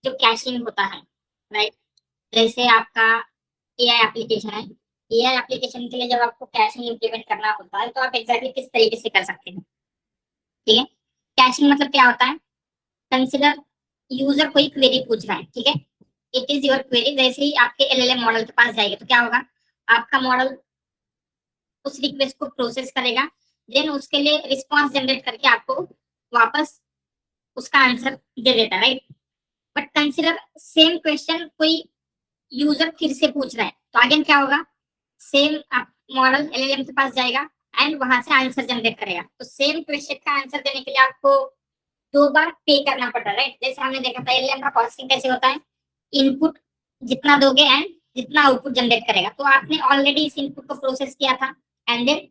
जो कैशिंग होता है, राइट। जैसे आपका एआई एप्लीकेशन है, एआई एप्लीकेशन के लिए जब आपको कैशिंग इंप्लीमेंट करना होता है तो आप एग्जैक्टली किस तरीके से कर सकते हैं, ठीक है। कैशिंग मतलब क्या होता है, कंसिडर यूजर कोई क्वेरी पूछ रहा है, ठीक है, इट इज योर क्वेरी। जैसे ही आपके एलएलएम मॉडल के पास जाएगी तो क्या होगा, आपका मॉडल उस रिक्वेस्ट को प्रोसेस करेगा, देन उसके लिए रिस्पॉन्स जनरेट करके आपको वापस उसका आंसर दे देता है, right. But consider same question कोई यूजर फिर से पूछ रहा है तो अगेन क्या होगा, सेम आप मॉडल एलएलएम के पास जाएगा एंड वहां से आंसर जनरेट करेगा। तो सेम क्वेश्चन का आंसर देने के लिए आपको 2 बार पे करना पड़ता है, राइट। जैसे हमने देखा था एलएलएम का कॉस्टिंग कैसे होता है, इनपुट जितना दोगे एंड जितना आउटपुट जनरेट करेगा। तो आपने ऑलरेडी इस इनपुट को प्रोसेस किया था एंड देन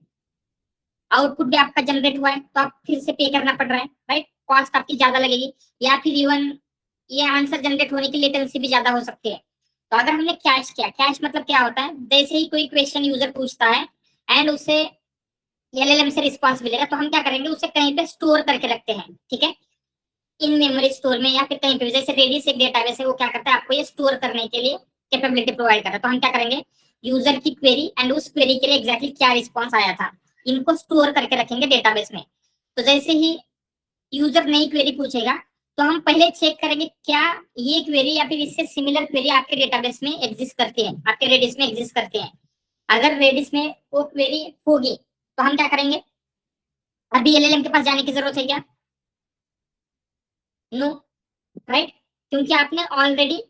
आउटपुट भी आपका जनरेट हुआ है तो आप फिर से पे करना पड़ रहा है, राइट। कॉस्ट आपकी ज्यादा लगेगी, या फिर इवन ये आंसर जनरेट होने की लेटेंसी भी ज्यादा हो सकती है। तो अगर हमने कैश किया, कैश मतलब क्या होता है, जैसे ही कोई क्वेश्चन यूजर पूछता है एंड उसे एलएलएम से रिस्पॉन्स मिलेगा तो हम क्या करेंगे, उसे कहीं पे स्टोर करके रखते हैं, ठीक है, इन मेमोरी स्टोर में या फिर कहीं पे। जैसे रेडिस एक डेटाबेस है, वो क्या करता है, आपको ये स्टोर करने के लिए कैपेबिलिटी प्रोवाइड कर रहा है। तो हम क्या करेंगे, यूजर की क्वेरी एंड उस क्वेरी के लिए एग्जैक्टली क्या रिस्पॉन्स आया था, इनको स्टोर करके रखेंगे डेटाबेस में। तो जैसे ही यूजर नई क्वेरी पूछेगा तो हम पहले चेक करेंगे क्या ये क्वेरी या फिर इससे सिमिलर क्वेरी आपके डेटाबेस में एग्जिस्ट करती है, आपके रेडिस में एग्जिस्ट करती है। अगर रेडिस में वो क्वेरी होगी तो हम क्या करेंगे, अभी एलएलएम के पास जाने की जरूरत है क्या, नो, राइट। क्योंकि आपने ऑलरेडी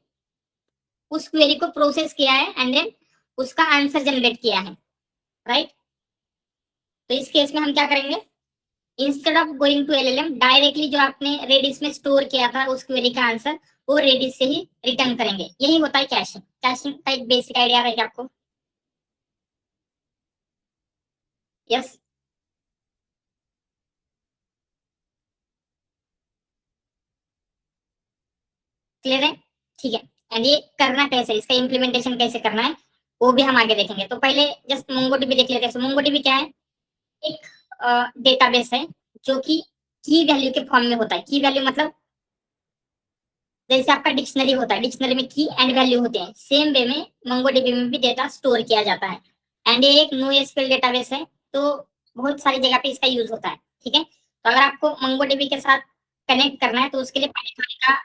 उस क्वेरी को प्रोसेस किया है एंड देन उसका आंसर जनरेट किया है, राइट। तो इस केस में हम क्या करेंगे, instead of going to LLM directly जो आपने रेडिस में स्टोर किया था उस क्वेरी का आंसर वो रेडिस से ही रिटर्न करेंगे। यही होता है कैशिंग। कैशिंग का एक बेसिक आइडिया है क्या आपको, यस। क्लियर है, ठीक है। एंड ये करना कैसे, इसका इम्प्लीमेंटेशन कैसे करना है वो भी हम आगे देखेंगे। तो पहले जस्ट मोंगोडीबी देख लेते हैं। मोंगोडीबी क्या है, एक डेटाबेस है जो कि की वैल्यू के फॉर्म में होता है। की वैल्यू मतलब जैसे आपका डिक्शनरी होता है, डिक्शनरी में की एंड वैल्यू होते हैं, सेम वे में मंगोडीबी में भी डेटा स्टोर किया जाता है। एंड ये एक नो एसक्यूएल डेटाबेस है, तो बहुत सारी जगह पे इसका यूज होता है, ठीक है। तो अगर आपको मंगोडीबी के साथ कनेक्ट करना है तो उसके लिए पाइथन का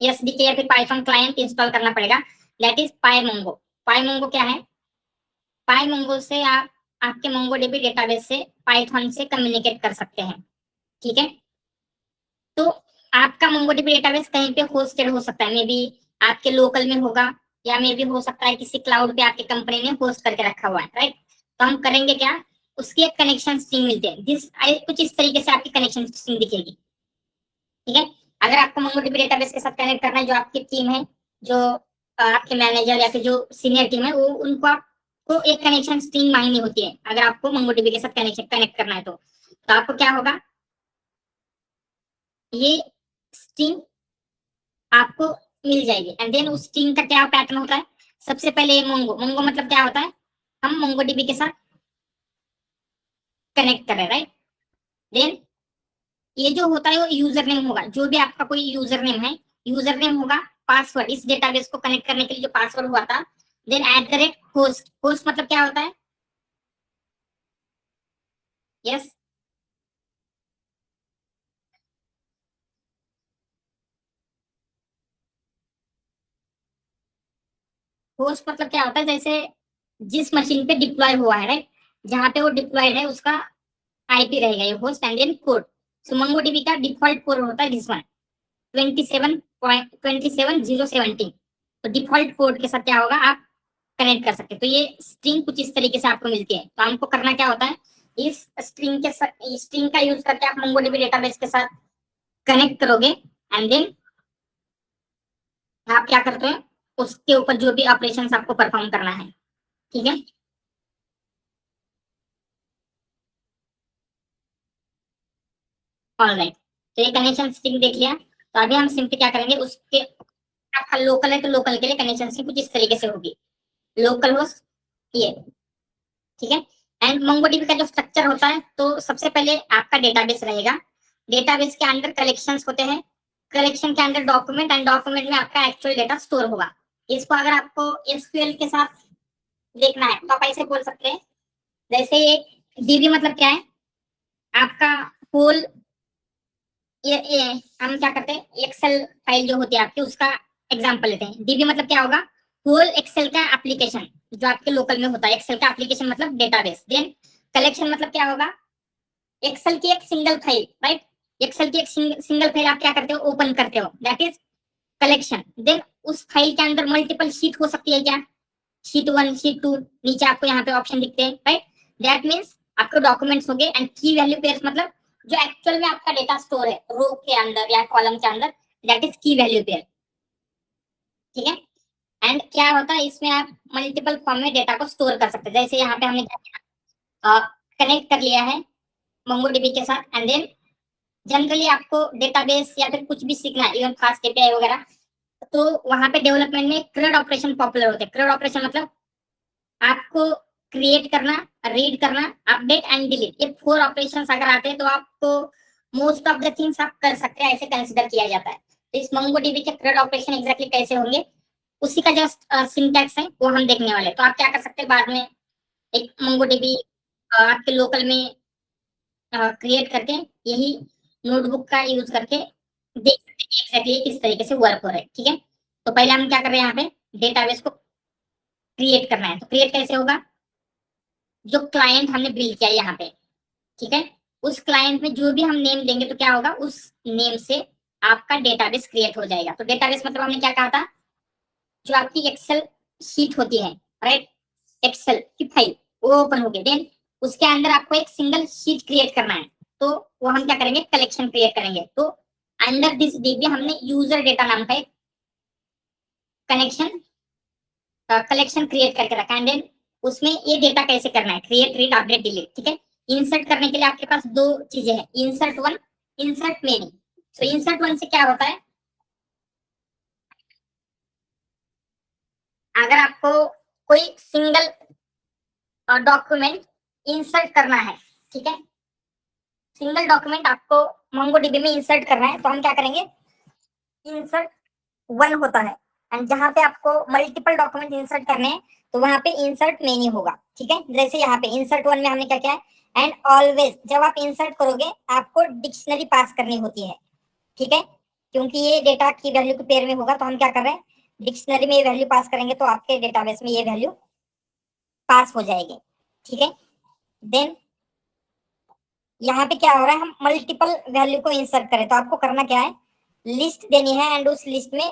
एसडीके या फिर पाइथन क्लाइंट इंस्टॉल करना पड़ेगा, दैट इज पाईमोंगो। पाईमोंगो क्या है, पाईमोंगो से आप आपके मंगोडीबी डेटाबेस से पाइथन से कम्युनिकेट कर सकते हैं, ठीक है। तो आपका मोंगोडीबी डेटाबेस कहीं पे होस्टेड हो सकता है, मे बी आपके लोकल में होगा, या मे बी हो सकता है किसी क्लाउड पे आपकी कंपनी ने होस्ट करके रखा हुआ है, राइट। तो हम करेंगे क्या, उसकी एक कनेक्शन स्ट्रिंग मिलती है, कुछ इस तरीके से आपकी कनेक्शन स्ट्रिंग दिखेगी, ठीक है। अगर आपको मोंगोडीबी डेटाबेस के साथ कनेक्ट करना है, जो आपकी टीम है, जो आपके मैनेजर या फिर जो सीनियर टीम है, वो उनको आपको एक कनेक्शन स्ट्रिंग मांगनी होती है। अगर आपको मोंगोडीबी के साथ कनेक्शन कनेक्ट करना है तो आपको क्या होगा, ये स्ट्रिंग आपको मिल जाएगी एंड देन उस स्ट्रिंग का क्या पैटर्न होता है, सबसे पहले मोंगो, मोंगो मतलब क्या होता है, हम मोंगोडीबी के साथ कनेक्ट कर रहे हैं, राइट। देन ये जो होता है वो यूजर नेम होगा, जो भी आपका कोई यूजर नेम है, यूजर नेम होगा पासवर्ड, इस डेटाबेस को कनेक्ट करने के लिए जो पासवर्ड हुआ था। Then at the rate host, host मतलब क्या होता है, यस, होस्ट मतलब क्या होता है, जैसे जिस मशीन पे डिप्लॉय हुआ है, राइट, जहां पे वो डिप्लॉयड है उसका आईपी रहेगा ये होस्ट एंड देन कोड। सो मंगोडीबी का डिफॉल्ट कोड होता है दिस वन, 27.27017। तो डिफॉल्ट कोड के साथ क्या होगा, आप कनेक्ट कर सकते हैं। तो ये स्ट्रिंग कुछ इस तरीके से आपको मिलती है। तो हमको करना क्या होता है, इस स्ट्रिंग का यूज करके आप मोंगोडीबी डेटाबेस के साथ कनेक्ट करोगे एंड देन आप क्या करते हैं, उसके ऊपर जो भी ऑपरेशन आपको परफॉर्म करना है, ठीक है। ऑलराइट, तो ये कनेक्शन स्ट्रिंग देख लिया। तो अभी हम सिंपली क्या करेंगे, उसके आपका लोकल है तो लोकल के लिए कनेक्शन स्ट्रिंग कुछ इस तरीके से होगी, लोकल होस्ट ये, ठीक है। एंड मोंगोडीबी का जो स्ट्रक्चर होता है, तो सबसे पहले आपका डेटाबेस रहेगा, डेटाबेस के अंदर कलेक्शंस होते हैं, कलेक्शन के अंदर डॉक्यूमेंट, एंड डॉक्यूमेंट में आपका एक्चुअल डेटा स्टोर होगा। इसको अगर आपको एसक्यूएल के साथ देखना है तो आप ऐसे बोल सकते हैं, जैसे डीबी मतलब क्या है, आपका होल ये हम क्या करते हैं, एक्सेल फाइल जो होती है आपकी उसका एग्जांपल लेते हैं। डीबी मतलब क्या होगा, होल एक्सेल का एप्लीकेशन जो आपके लोकल में होता है, एक्सेल का एप्लीकेशन मतलब डेटाबेस। देन कलेक्शन मतलब क्या होगा, एक्सेल की एक सिंगल फाइल, राइट, एक्सेल की एक सिंगल फाइल आप क्या करते हो, ओपन करते हो, दैट इज कलेक्शन। देन उस फाइल के अंदर मल्टीपल शीट हो सकती है क्या, शीट 1, शीट 2, नीचे आपको यहाँ पे ऑप्शन दिखते हैं, राइट, दैट मीन्स आपके डॉक्यूमेंट्स हो गए। एंड की वैल्यू पेयर्स मतलब जो एक्चुअल में आपका डेटा स्टोर है रो के अंदर या कॉलम के अंदर, दैट इज की वैल्यू पेयर, ठीक है। एंड क्या होता है इसमें, आप मल्टीपल फॉर्म में डेटा को स्टोर कर सकते हैं। जैसे यहाँ पे हमने कनेक्ट कर लिया है मोंगोडीबी के साथ, एंड देन जनरली आपको डेटाबेस या फिर कुछ भी सीखना है, इवन फास्ट एपीआई वगैरह, तो वहां पे डेवलपमेंट में CRUD ऑपरेशन पॉपुलर होते हैं। CRUD ऑपरेशन मतलब आपको क्रिएट करना, रीड करना, अपडेट एंड डिलीट, ये 4 ऑपरेशंस अगर आते हैं तो आपको मोस्ट ऑफ द थिंग्स आप कर सकते हैं, ऐसे कंसिडर किया जाता है। तो इस मोंगोडीबी के CRUD ऑपरेशन एग्जैक्टली कैसे होंगे, उसी का जस्ट सिंटैक्स है वो हम देखने वाले। तो आप क्या कर सकते हैं, बाद में एक मोंगोडीबी आपके लोकल में क्रिएट करके यही नोटबुक का यूज करके देख सकते हैं एग्जैक्टली किस तरीके से वर्क हो रहा है, ठीक है। तो पहले हम क्या कर रहे हैं, यहाँ पे डेटाबेस को क्रिएट करना है। तो क्रिएट कैसे होगा, जो क्लाइंट हमने बिल्ड किया यहाँ पे, ठीक है, उस क्लाइंट में जो भी हम नेम देंगे तो क्या होगा, उस नेम से आपका डेटाबेस क्रिएट हो जाएगा। तो डेटाबेस मतलब हमने क्या कहा था, जो आपकी एक्सेल शीट होती है, राइट, एक्सेल की फाइल वो ओपन हो गई, देन उसके अंदर आपको एक सिंगल शीट क्रिएट करना है, तो वो हम क्या करेंगे, कलेक्शन क्रिएट करेंगे। तो अंडर दिस डीबी हमने यूजर डेटा नाम का एक कनेक्शन कलेक्शन क्रिएट करके रखा है। देन उसमें ये डेटा कैसे करना है, क्रिएट, रीड, अपडेट, डिलीट, ठीक है। इंसर्ट करने के लिए आपके पास 2 चीजें हैं, इंसर्ट 1, इंसर्ट मेनी। तो इंसर्ट 1 से क्या होता है, अगर आपको कोई सिंगल डॉक्यूमेंट इंसर्ट करना है, ठीक है, सिंगल डॉक्यूमेंट आपको मोंगोडीबी में इंसर्ट करना है, तो हम क्या करेंगे, इंसर्ट 1 होता है। एंड जहां पे आपको मल्टीपल डॉक्यूमेंट इंसर्ट करने हैं तो वहां पे इंसर्ट मेनी होगा, ठीक है। जैसे यहाँ पे इंसर्ट 1 में हमने क्या किया है, एंड ऑलवेज जब आप इंसर्ट करोगे आपको डिक्शनरी पास करनी होती है, ठीक है, क्योंकि ये डेटा की वैल्यू के पेयर में होगा। तो हम क्या कर रहे हैं, डिक्शनरी में ये वैल्यू पास करेंगे तो आपके डेटाबेस में ये वैल्यू पास हो जाएगी, ठीक है। देन यहाँ पे क्या हो रहा है, हम मल्टीपल वैल्यू को इंसर्ट करें तो आपको करना क्या है, लिस्ट देनी है, एंड उस लिस्ट में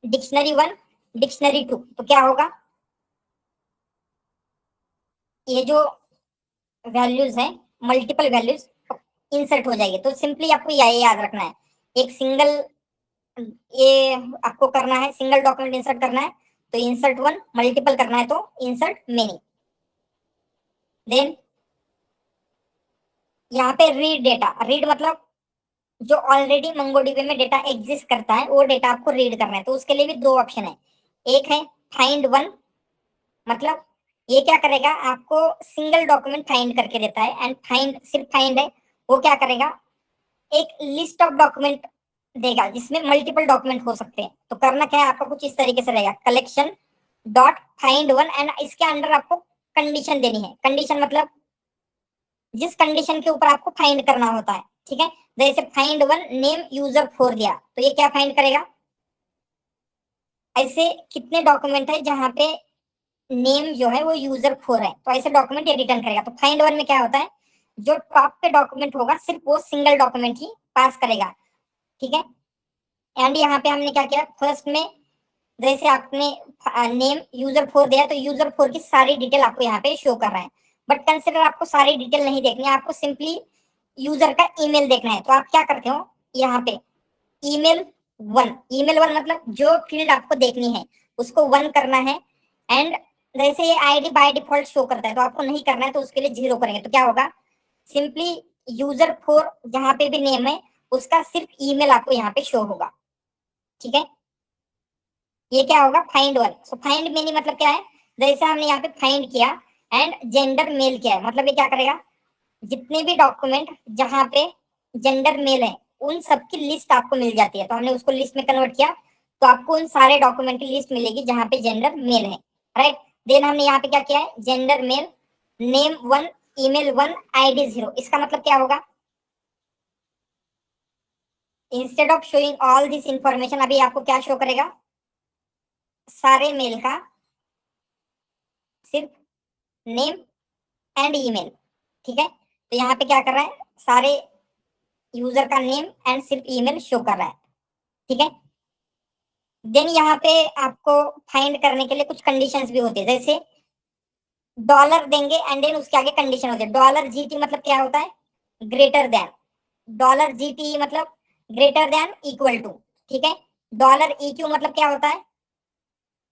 डिक्शनरी 1, डिक्शनरी 2, तो क्या होगा, ये जो वैल्यूज है मल्टीपल वैल्यूज इंसर्ट हो जाएगी। तो सिंपली आपको यही याद रखना है, एक सिंगल ये आपको करना है, सिंगल डॉक्यूमेंट इंसर्ट करना है तो इंसर्ट 1, मल्टीपल करना है तो इंसर्ट मेनी। देन यहाँ पे रीड डेटा, रीड मतलब जो ऑलरेडी मंगोडीबी में डेटा एग्जिस्ट करता है वो डेटा आपको रीड करना है। तो उसके लिए भी 2 ऑप्शन है, एक है फाइंड 1, मतलब ये क्या करेगा, आपको सिंगल डॉक्यूमेंट फाइंड करके देता है, एंड फाइंड सिर्फ फाइंड है, वो क्या करेगा, एक लिस्ट ऑफ डॉक्यूमेंट देगा जिसमें मल्टीपल डॉक्यूमेंट हो सकते हैं। तो करना क्या है, आपका कुछ इस तरीके से रहेगा, कलेक्शन डॉट फाइंड 1, एंड इसके अंदर आपको कंडीशन देनी है। कंडीशन मतलब जिस कंडीशन के ऊपर आपको फाइंड करना होता है, ठीक है। जैसे फाइंड 1 नेम यूजर 4 दिया तो ये क्या फाइंड करेगा, ऐसे कितने डॉक्यूमेंट है जहां पे नेम जो है वो यूजर 4 है, तो ऐसे डॉक्यूमेंट ये रिटर्न करेगा। तो फाइंड 1 में क्या होता है, जो टॉप पे डॉक्यूमेंट होगा सिर्फ वो सिंगल डॉक्यूमेंट ही पास करेगा, ठीक है। एंड यहाँ पे हमने क्या किया, फर्स्ट में जैसे आपने नेम यूजर 4 दिया तो यूजर 4 की सारी डिटेल आपको यहाँ पे शो कर रहा है, बट कंसिडर आपको सारी डिटेल नहीं देखनी है, आपको सिंपली यूजर का ईमेल देखना है। तो आप क्या करते हो, यहाँ पे ईमेल 1, ईमेल 1 मतलब जो फील्ड आपको देखनी है उसको 1 करना है। एंड जैसे ये आईडी बाय डिफॉल्ट शो करता है तो आपको नहीं करना है, तो उसके लिए 0 करेंगे। तो क्या होगा, सिंपली यूजर 4 जहां पे भी नेम है उसका सिर्फ ईमेल आपको यहाँ पे शो होगा, ठीक है। ये क्या होगा, फाइंड 1। सो फाइंड मेनी मतलब क्या है, जैसे हमने यहाँ पे फाइंड किया एंड जेंडर मेल किया है, मतलब ये क्या करेगा, जितने भी डॉक्यूमेंट जहां पे जेंडर मेल है उन सब की लिस्ट आपको मिल जाती है। तो हमने उसको लिस्ट में कन्वर्ट किया, तो आपको उन सारे डॉक्यूमेंट की लिस्ट मिलेगी जहां पे जेंडर मेल है, राइट। देन हमने यहाँ पे क्या किया है, gender male, name 1, email 1, ID 0। इसका मतलब क्या होगा, instead of showing all this information, अभी आपको क्या शो करेगा, सारे मेल का सिर्फ नेम एंड ईमेल, ठीक है। तो यहाँ पे क्या कर रहा है, सारे यूजर का नेम एंड सिर्फ ईमेल शो कर रहा है, ठीक है। देन यहाँ पे आपको फाइंड करने के लिए कुछ कंडीशंस भी होती है, जैसे डॉलर देंगे एंड देन उसके आगे कंडीशन होती है। डॉलर जीटी मतलब क्या होता है, ग्रेटर देन, डॉलर जीटी मतलब ग्रेटर देन इक्वल टू, ठीक है। डॉलर इक्यू मतलब क्या होता है,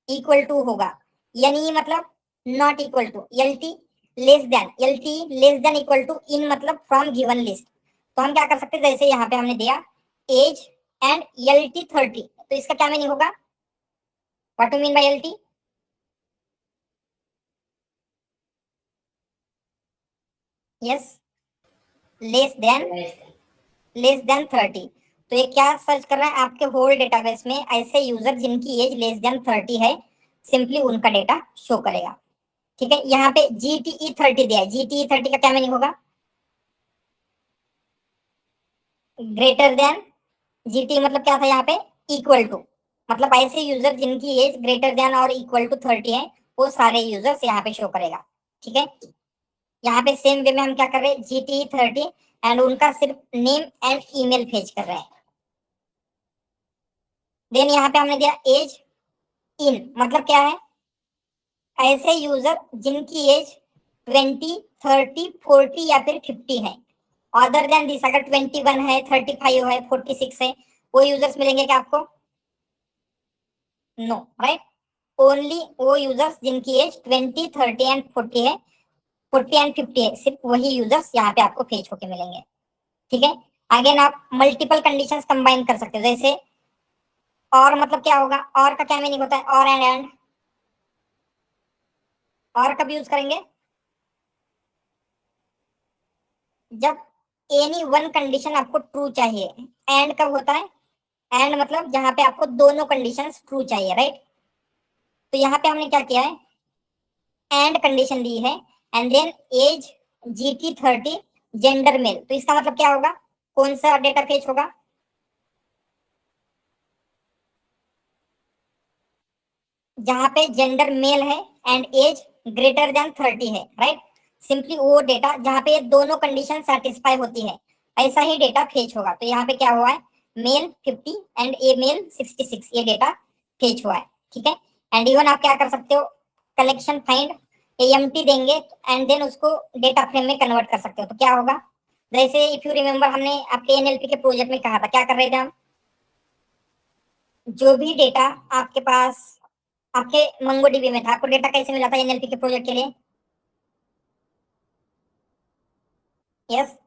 इक्वल टू होगा। यानी मतलब not equal to, LT less than, LT less than equal to in मतलब फ्रॉम गिवन लिस्ट। तो हम क्या कर सकते हैं, जैसे यहाँ पे हमने दिया एज एंड एलटी 30, तो इसका क्या मीनिंग होगा, what do mean by LT, yes, less than, less than 30। तो ये क्या सर्च कर रहा है, आपके होल डेटाबेस में ऐसे यूजर जिनकी एज लेस देन 30 है, सिंपली उनका डेटा शो करेगा, ठीक है। यहाँ पे जीटीई 30 दिया है, जीटीई 30 का क्या मीनिंग होगा, ग्रेटर देन, जीटी मतलब क्या था यहाँ पे, इक्वल टू, मतलब ऐसे यूजर जिनकी एज ग्रेटर देन और इक्वल टू 30 है, वो सारे यूजर्स यहाँ पे शो करेगा, ठीक है। यहाँ पे सेम वे में हम क्या कर रहे हैं, जीटी 30 एंड उनका सिर्फ नेम एंड ईमेल फेच कर रहे हैं। देन यहाँ पे हमने दिया एज इन मतलब क्या है, ऐसे यूजर जिनकी एज 20, 30, 40 या फिर 50 है। अदर देन दिस, अगर 21 है, 35 है, 46 है, वो यूजर्स मिलेंगे क्या आपको, नो, राइट। ओनली वो यूजर्स जिनकी एज 20, 30 एंड 40 है, 40 एंड 50 है, सिर्फ वही यूजर्स यहाँ पे आपको फेच होके मिलेंगे, ठीक है। अगेन आप मल्टीपल कंडीशंस कंबाइन कर सकते हो, जैसे और मतलब क्या होगा, और का क्या मीनिंग होता है, और एंड और कब यूज करेंगे, जब एनी वन कंडीशन आपको ट्रू चाहिए। एंड कब होता है, एंड मतलब जहां पे आपको दोनों कंडीशंस ट्रू चाहिए, राइट। तो यहाँ पे हमने क्या किया है, एंड कंडीशन दी है, and then age GT 30, gender male. तो इसका मतलब क्या होगा, कौन सा डेटा फेच होगा, जहां पे जेंडर मेल है एंड एज ग्रेटर देन 30 है, राइट। सिंपली वो डेटा जहां पे ये दोनों कंडीशन सेटिस्फाई होती है, ऐसा ही डेटा फेच होगा। तो यहाँ पे क्या हुआ है, मेल 50 एंड ए मेल 66, ये डेटा फेच हुआ है, ठीक है। एंड इवन आप क्या कर सकते हो, कलेक्शन फाइंड एएमटी देंगे एंड देन उसको डेटा फ्रेम में कन्वर्ट कर सकते हो। तो क्या होगा, जैसे इफ यू रिमेम्बर हमने आपके एनएलपी के प्रोजेक्ट में कहा था, क्या कर रहे थे हम, जो भी डेटा आपके पास आपके मंगोडीबी में था, आपको डेटा कैसे मिला था एनएलपी के प्रोजेक्ट के लिए, यस,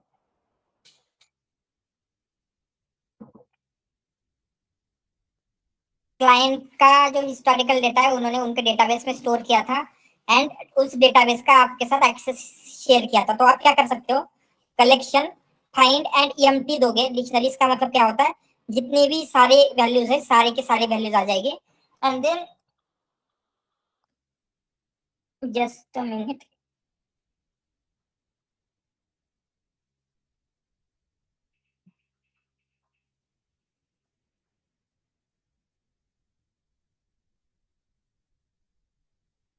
क्लाइंट का जो हिस्टोरिकल डेटा है उन्होंने उनके डेटाबेस में स्टोर किया था एंड उस डेटाबेस का आपके साथ एक्सेस शेयर किया था। तो आप क्या कर सकते हो, कलेक्शन फाइंड एंड ईएमटी दोगे, डिक्शनरीज का मतलब क्या होता है, जितने भी सारे वैल्यूज है सारे के सारे वैल्यूज आ जाएंगे। And then just a minute,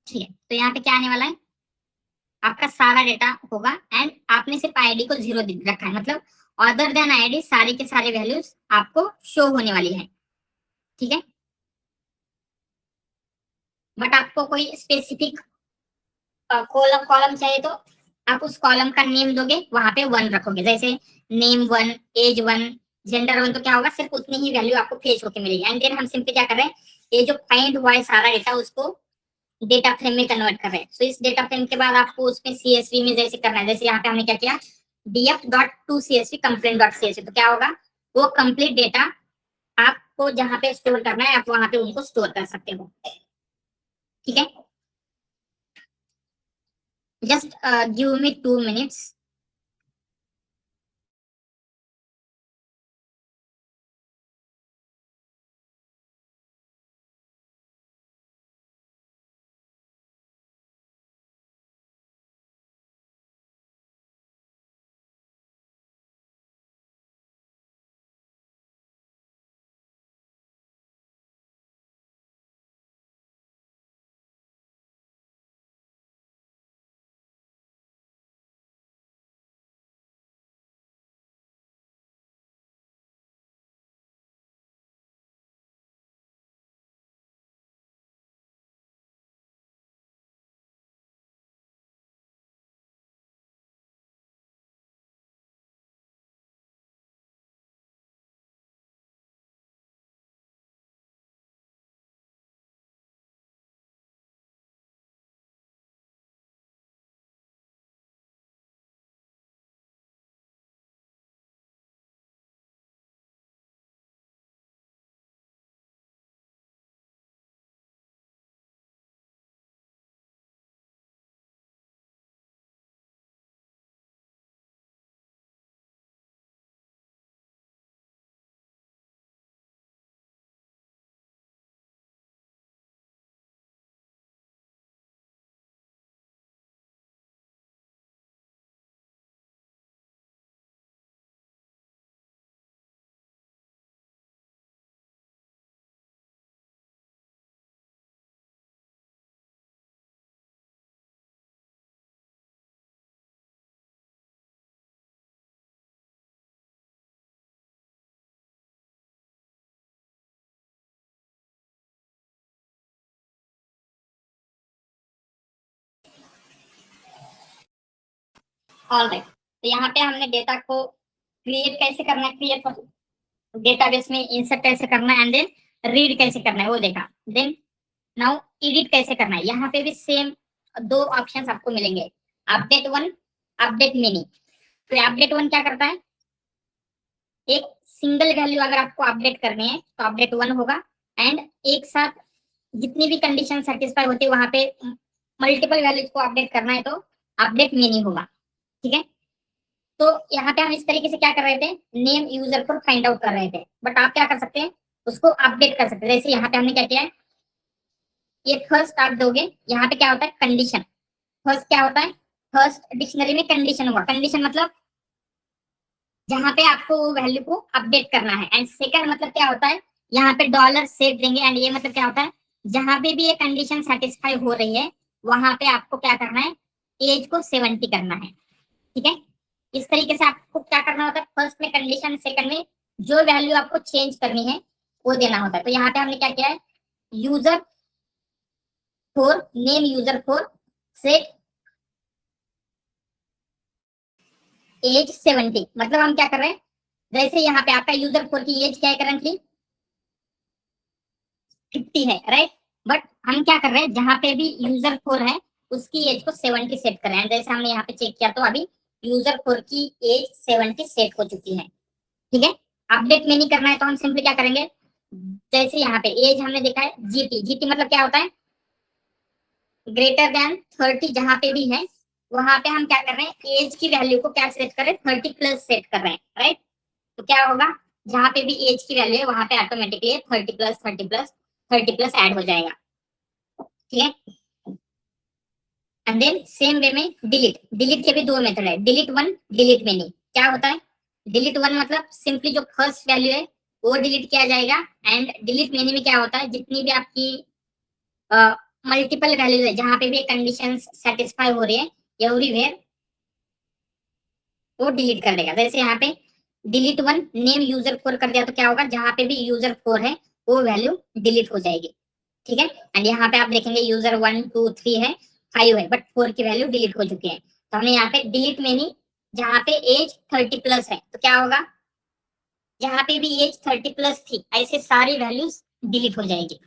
ठीक है। तो यहाँ पे क्या आने वाला है, आपका सारा डेटा होगा एंड आपने सिर्फ आईडी को 0 रखा है, मतलब अदर देन आईडी सारे के सारे वैल्यूज आपको शो होने वाली है, ठीक है। बट आपको कोई स्पेसिफिक कॉलम कॉलम चाहिए तो आप उस कॉलम का नेम दोगे, वहां पे 1 रखोगे, जैसे नेम 1, एज 1, जेंडर 1, तो क्या होगा, सिर्फ उतनी ही वैल्यू आपको फेच होके मिलेगी। एंड देन हम सिंपली क्या कर रहे हैं, ये जो फाइंड हुआ है सारा डेटा उसको डेटा फ्रेम में कन्वर्ट कर रहे हैं। सो इस डेटा फ्रेम के बाद आपको उसमें सीएसवी में जैसे करना है, जैसे यहाँ पे हमने क्या किया, df.tocsv complaint.csv, तो क्या होगा, वो कंप्लीट डेटा आपको जहां पे स्टोर करना है आप वहां पे उनको स्टोर कर सकते हो, ठीक है। Just give me 2 minutes। All right, तो यहाँ पे हमने डेटा को क्रिएट कैसे करना है, क्रिएट डेटाबेस में इंसर्ट कैसे करना है, एंड देन रीड कैसे करना है वो देखा। देन नाउ एडिट कैसे करना है, यहाँ पे भी सेम दो ऑप्शंस आपको मिलेंगे, अपडेट वन, अपडेट मिनी। तो अपडेट वन क्या करता है, एक सिंगल वैल्यू अगर आपको अपडेट करनी है तो अपडेट वन होगा, एंड एक साथ जितनी भी कंडीशन सेटिस्फाई होती है वहां पे मल्टीपल वैल्यूज को अपडेट करना है तो अपडेट मिनी होगा। ठीक है, तो यहाँ पे हम इस तरीके से क्या कर रहे थे, नेम यूजर को फाइंड आउट कर रहे थे, बट आप क्या कर सकते हैं, उसको अपडेट कर सकते हैं। जैसे यहाँ पे हमने क्या किया है, ये फर्स्ट आप दोगे, यहाँ पे क्या होता है, कंडीशन। फर्स्ट क्या होता है, फर्स्ट डिक्शनरी में कंडीशन होगा, कंडीशन मतलब जहां पे आपको वो वैल्यू को अपडेट करना है, एंड सेकंड मतलब क्या होता है, यहाँ पे डॉलर सेट देंगे, एंड ये मतलब क्या होता है, जहां पे भी ये कंडीशन सेटिस्फाई हो रही है वहां पे आपको क्या करना है, एज को 70 करना है। ठीक है, इस तरीके से आपको क्या करना होता है, फर्स्ट में कंडीशन, सेकंड में जो वैल्यू आपको चेंज करनी है वो देना होता है। तो यहाँ पे हमने क्या किया है, user four, name user four, set age 70, मतलब हम क्या कर रहे हैं, जैसे यहाँ पे आपका यूजर फोर की एज क्या है, करंटली 50 है, राइट। बट हम क्या कर रहे हैं, जहां पे भी यूजर फोर है उसकी एज को 70 सेट कर रहे हैं। जैसे हमने यहाँ पे चेक किया तो अभी यूजर फोर की एज 70 सेट हो चुकी है। ठीक है, अपडेट में नहीं करना है तो हम सिंपली क्या करेंगे, जैसे यहाँ पे एज हमने देखा है जीटी, जीटी मतलब क्या होता है, ग्रेटर देन 30, जहां पे भी है वहां पे हम क्या कर रहे हैं, एज की वैल्यू को क्या सेट कर रहे हैं, 30 प्लस सेट कर रहे हैं, राइट। तो क्या होगा, जहां पे भी एज की वैल्यू है वहां पे automatically 30 plus 30 plus 30 plus add हो जाएगा। ठीक है, एंड देन सेम वे में डिलीट, डिलीट के भी दो मेथड है, डिलीट वन, डिलीट मेनी। क्या होता है, डिलीट वन मतलब सिंपली जो फर्स्ट वैल्यू है वो डिलीट किया जाएगा, एंड डिलीट मेनी में क्या होता है, जितनी भी आपकी मल्टीपल वैल्यूज है जहां पे भी कंडीशन सेटिस्फाई हो रही है एवरीवेयर वो डिलीट कर देगा। जैसे यहाँ पे delete one name user four कर दिया तो क्या होगा, जहां पे भी यूजर फोर है वो वैल्यू डिलीट हो जाएगी। ठीक है, एंड यहाँ पे आप देखेंगे यूजर वन टू थ्री है, फाइव है, बट फोर की वैल्यू डिलीट हो चुकी है। तो हमने यहाँ पे डिलीट मेनी, जहां पे एज 30 प्लस है तो क्या होगा, जहां पे भी एज 30 प्लस थी ऐसे सारी वैल्यूज डिलीट हो जाएगी।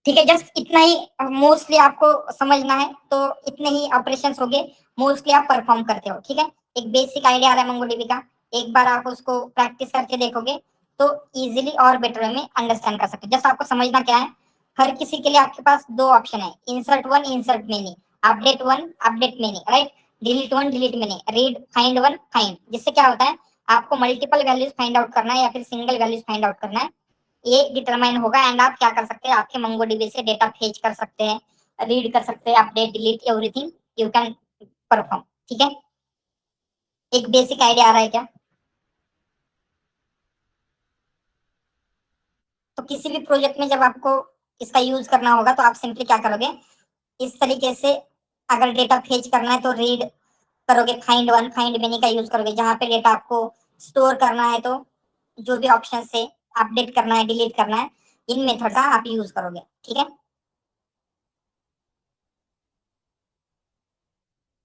ठीक है, जस्ट इतना ही मोस्टली आपको समझना है, तो इतने ही ऑपरेशंस हो गए मोस्टली आप परफॉर्म करते हो। ठीक है, एक बेसिक आइडिया आ रहा है मंगोडीबी का, एक बार आप उसको प्रैक्टिस करके देखोगे तो इजीली और बेटर वे में अंडरस्टैंड कर सकते हो। जस्ट आपको समझना क्या है, हर किसी के लिए आपके पास दो ऑप्शन है, insert one, insert many, update one, update many, right, delete one, delete many, read, find one, find. जिससे क्या होता है, आपको मल्टीपल वैल्यूज फाइंड आउट करना है या फिर सिंगल वैल्यूज फाइंड आउट करना है, ये डिटरमाइन होगा, एंड आप क्या कर सकते हैं, आपके मंगोडीबी से डेटा फेच कर सकते हैं, रीड कर सकते हैं, update, delete, everything you can perform. ठीक है, एक बेसिक आइडिया आ रहा है क्या। तो किसी भी प्रोजेक्ट में जब आपको इसका यूज करना होगा तो आप सिंपली क्या करोगे, इस तरीके से अगर डेटा फेच करना है तो रीड करोगे, फाइंड वन, फाइंड मेनी का यूज करोगे, जहां पे डेटा आपको स्टोर करना है तो जो भी ऑप्शन से अपडेट करना है, डिलीट करना है, इन मेथड का आप यूज करोगे। ठीक है,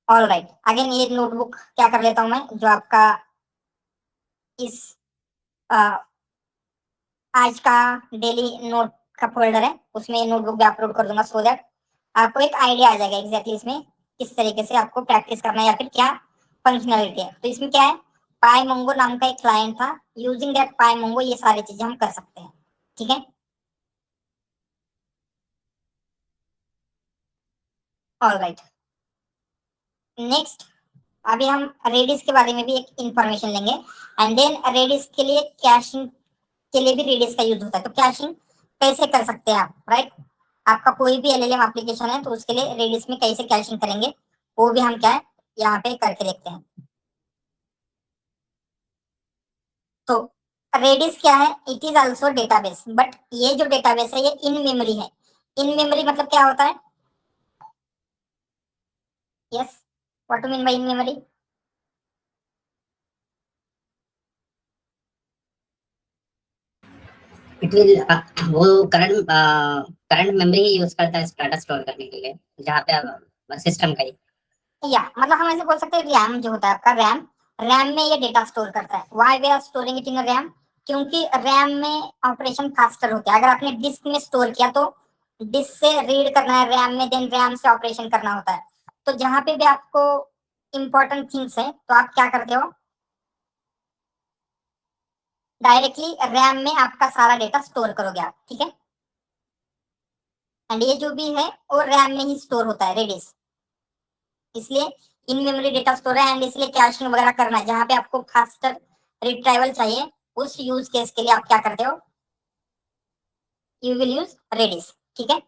ऑल राइट, अगेन ये नोटबुक क्या कर लेता हूं मैं, जो आपका इस आ, आज का डेली नोट का फोल्डर है उसमें ये नोटबुक भी अपलोड कर दूंगा, सो दैट आपको एक आइडिया आ जाएगा एग्जैक्टली इसमें किस तरीके से आपको प्रैक्टिस करना है या फिर क्या फंक्शनलिटी है। तो इसमें क्या है, पाई मंगो नाम का एक क्लाइंट था, यूजिंग दैट पाई मंगो ये सारी चीजें हम कर सकते हैं। ठीक है, ऑल राइट, नेक्स्ट अभी हम रेडिस के बारे में भी एक इंफॉर्मेशन लेंगे, एंड देन रेडिस के लिए कैशिंग के लिए भी रेडिस का यूज होता है। तो कैशिंग कैसे कर सकते हैं आप, राइट, आपका कोई भी एलएलएम एप्लीकेशन है तो उसके लिए रेडिस में कैसे कैशिंग करेंगे वो भी हम क्या है यहाँ पे करके देखते हैं। तो रेडिस क्या है, it is also database, but ये जो डेटाबेस है ये इन मेमोरी है। इन मेमोरी मतलब क्या होता है, yes, what do mean by in memory. It will वो करंट करंट मेमोरी ही यूज करता है डाटा स्टोर करने के लिए, जहाँ पे सिस्टम का ही। या मतलब हम ऐसे बोल सकते हैं रैम जो होता है आपका रैम, रैम में ये डेटा स्टोर करता है। Why we are storing it in RAM? क्योंकि रैम में ऑपरेशन फास्टर होते हैं। अगर आपने डिस्क में स्टोर किया तो डिस्क से रीड करना है रैम में, देन रैम से ऑपरेशन करना होता है। तो जहां पे भी आपको इंपॉर्टेंट थिंग्स है तो आप क्या करते हो, डायरेक्टली रैम में आपका सारा डेटा स्टोर करोगे आप, ठीक है। एंड ये जो भी है वो रैम में ही स्टोर होता है, रेडिस। इसलिए इन मेमोरी डेटा स्टोर है एंड इसलिए कैशिंग वगैरह करना है जहां पे आपको फास्टर रिट्राइवल चाहिए, उस यूज केस के लिए आप क्या करते हो, यू विल यूज रेडिस, ठीक है।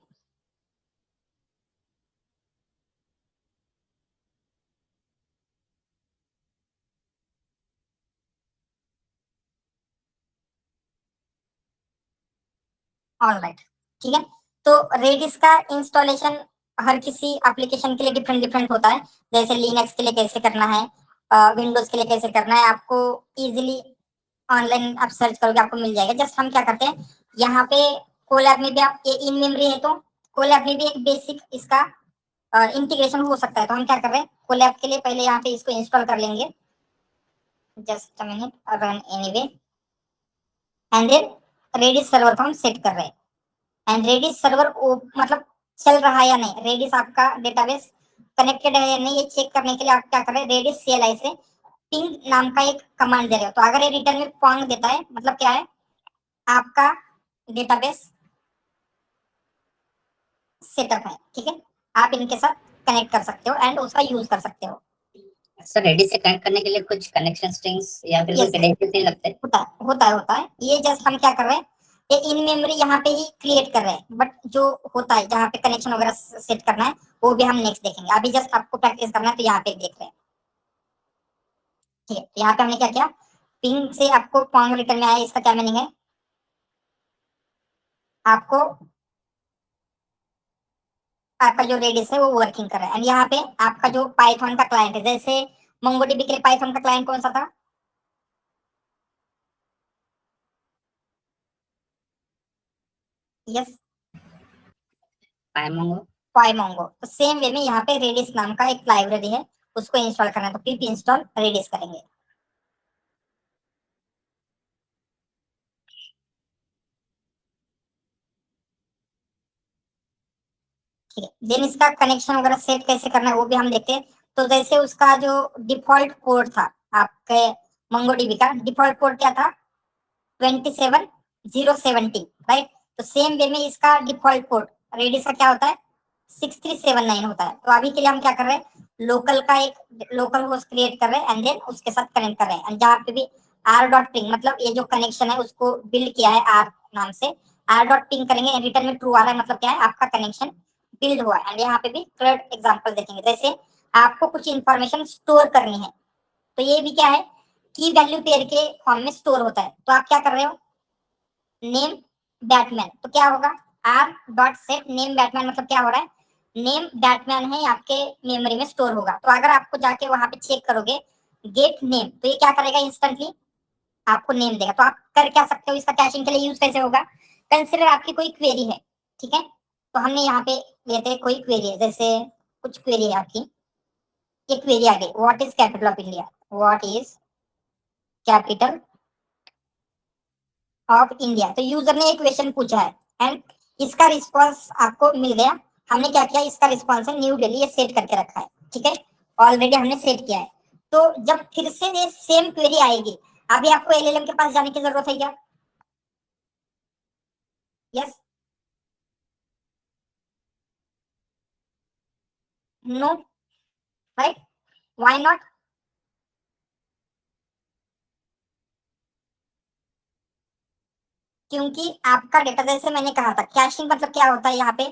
ऑलराइट, ठीक है। तो रेडिस का इंस्टॉलेशन हर किसी एप्लीकेशन के लिए डिफरेंट डिफरेंट होता है। जैसे लिनक्स के लिए कैसे करना है, विंडोज के लिए कैसे करना है, आपको इजीली ऑनलाइन आप सर्च करोगे आपको मिल जाएगा। जस्ट हम क्या करते हैं यहाँ पे, कोलैब में भी आप ये इन मेमोरी है तो कोलैब में भी एक बेसिक इसका इंटीग्रेशन हो सकता है। तो हम क्या कर रहे हैं, कोलैब के लिए पहले यहाँ पे इसको इंस्टॉल कर लेंगे। Just a minute, run anyway, and then Redis server को हम सेट कर रहे हैं। एंड रेडिस सर्वर मतलब चल रहा है या नहीं, रेडिस आपका डेटाबेस कनेक्टेड है या नहीं, ये चेक करने के लिए आप क्या कर रहे हैं, रेडिस CLI से पिंग नाम का एक कमांड दे रहे हो। तो अगर ये रिटर्न में पॉइंट देता है मतलब क्या है, आपका डेटाबेस सेटअप है, ठीक है। आप इनके साथ कनेक्ट कर सकते हो एंड उसका यूज कर सकते हो। सर रेडी से कनेक्ट करने के लिए कुछ कनेक्शन स्ट्रिंग्स या फिर कोई यस, क्रेडेंशियल्स नहीं लगते? होता है। ये जस्ट हम क्या कर रहे हैं, ये इन मेमोरी यहाँ पे ही क्रिएट कर रहे हैं, बट जो होता है जहाँ पे कनेक्शन वगैरह सेट करना है वो भी हम नेक्स्ट देखेंगे। अभी जस्ट आपको प्रैक्टिस करना है तो यहाँ पे देख रहे हैं, ठीक है। यहाँ पे हमने क्या किया, पिंग से आपको पॉइंट रिटर्न में आया, इसका क्या मीनिंग है, आपको आपका जो रेडिस है वो वर्किंग कर रहा है। एंड यहाँ पे आपका जो पाइथन का क्लाइंट है, जैसे मंगोडीबी के लिए पाइथन का क्लाइंट कौन सा था, यस, पाइमोंगो। पाइमोंगो। तो सेम वे में यहाँ पे रेडिस नाम का एक लाइब्रेरी है, उसको इंस्टॉल करना है तो pip इंस्टॉल रेडिस करेंगे, ठीक है। देन इसका कनेक्शन वगैरह सेट कैसे करना है वो भी हम देखते हैं। तो जैसे उसका जो डिफॉल्ट पोर्ट था आपके मंगोडीबी का डिफॉल्ट पोर्ट क्या था, 27070, राइट। तो सेम वे में इसका डिफॉल्ट पोर्ट रेडिस का क्या होता है, 6379 होता है। तो अभी के लिए हम क्या कर रहे हैं, लोकल का एक लोकल होस्ट क्रिएट कर रहे हैं एंड देन उसके साथ कनेक्ट कर रहे हैं। एंड जहाँ पे भी आर डॉट पिंग मतलब ये जो कनेक्शन है उसको बिल्ड किया है आर नाम से, आर डॉट पिंग करेंगे, रिटर्न में ट्रू आ रहा है मतलब क्या है, आपका कनेक्शन बिल्ड हुआ है। एंड यहाँ पे भी थर्ड एग्जाम्पल देखेंगे, जैसे आपको कुछ इंफॉर्मेशन स्टोर करनी है तो ये भी क्या है, की वैल्यू पेयर के फॉर्म में स्टोर होता है। तो आप क्या कर रहे हो, नेम बैटमैन, तो क्या होगा, R dot set name Batman मतलब क्या हो रहा है, नेम बैटमैन है आपके मेमोरी में स्टोर होगा। तो अगर आपको जाके वहां पे चेक करोगे गेट नेम, तो ये क्या करेगा, इंस्टेंटली आपको नेम देगा। तो आप कर क्या सकते हो, इसका कैशिंग के लिए यूज कैसे होगा, कंसिडर आपकी कोई क्वेरी है, ठीक है। तो हमने यहाँ पे लेते हैं कोई क्वेरी है, जैसे कुछ क्वेरी है आपकी, ये क्वेरी आ गई, what is capital of India, what is capital of India. तो यूजर ने एक क्वेश्चन पूछा है एंड इसका रिस्पांस आपको मिल गया। हमने क्या किया, इसका रिस्पांस है न्यू दिल्ली, ये सेट करके रखा है, ठीक है। ऑलरेडी हमने सेट किया है। तो जब फिर से ये सेम क्वेरी आएगी, अभी आपको LLM के पास जाने की जरूरत है क्या, yes, no, right, why not, क्योंकि आपका डेटा, जैसे मैंने कहा था कैशिंग मतलब क्या होता है, यहाँ पे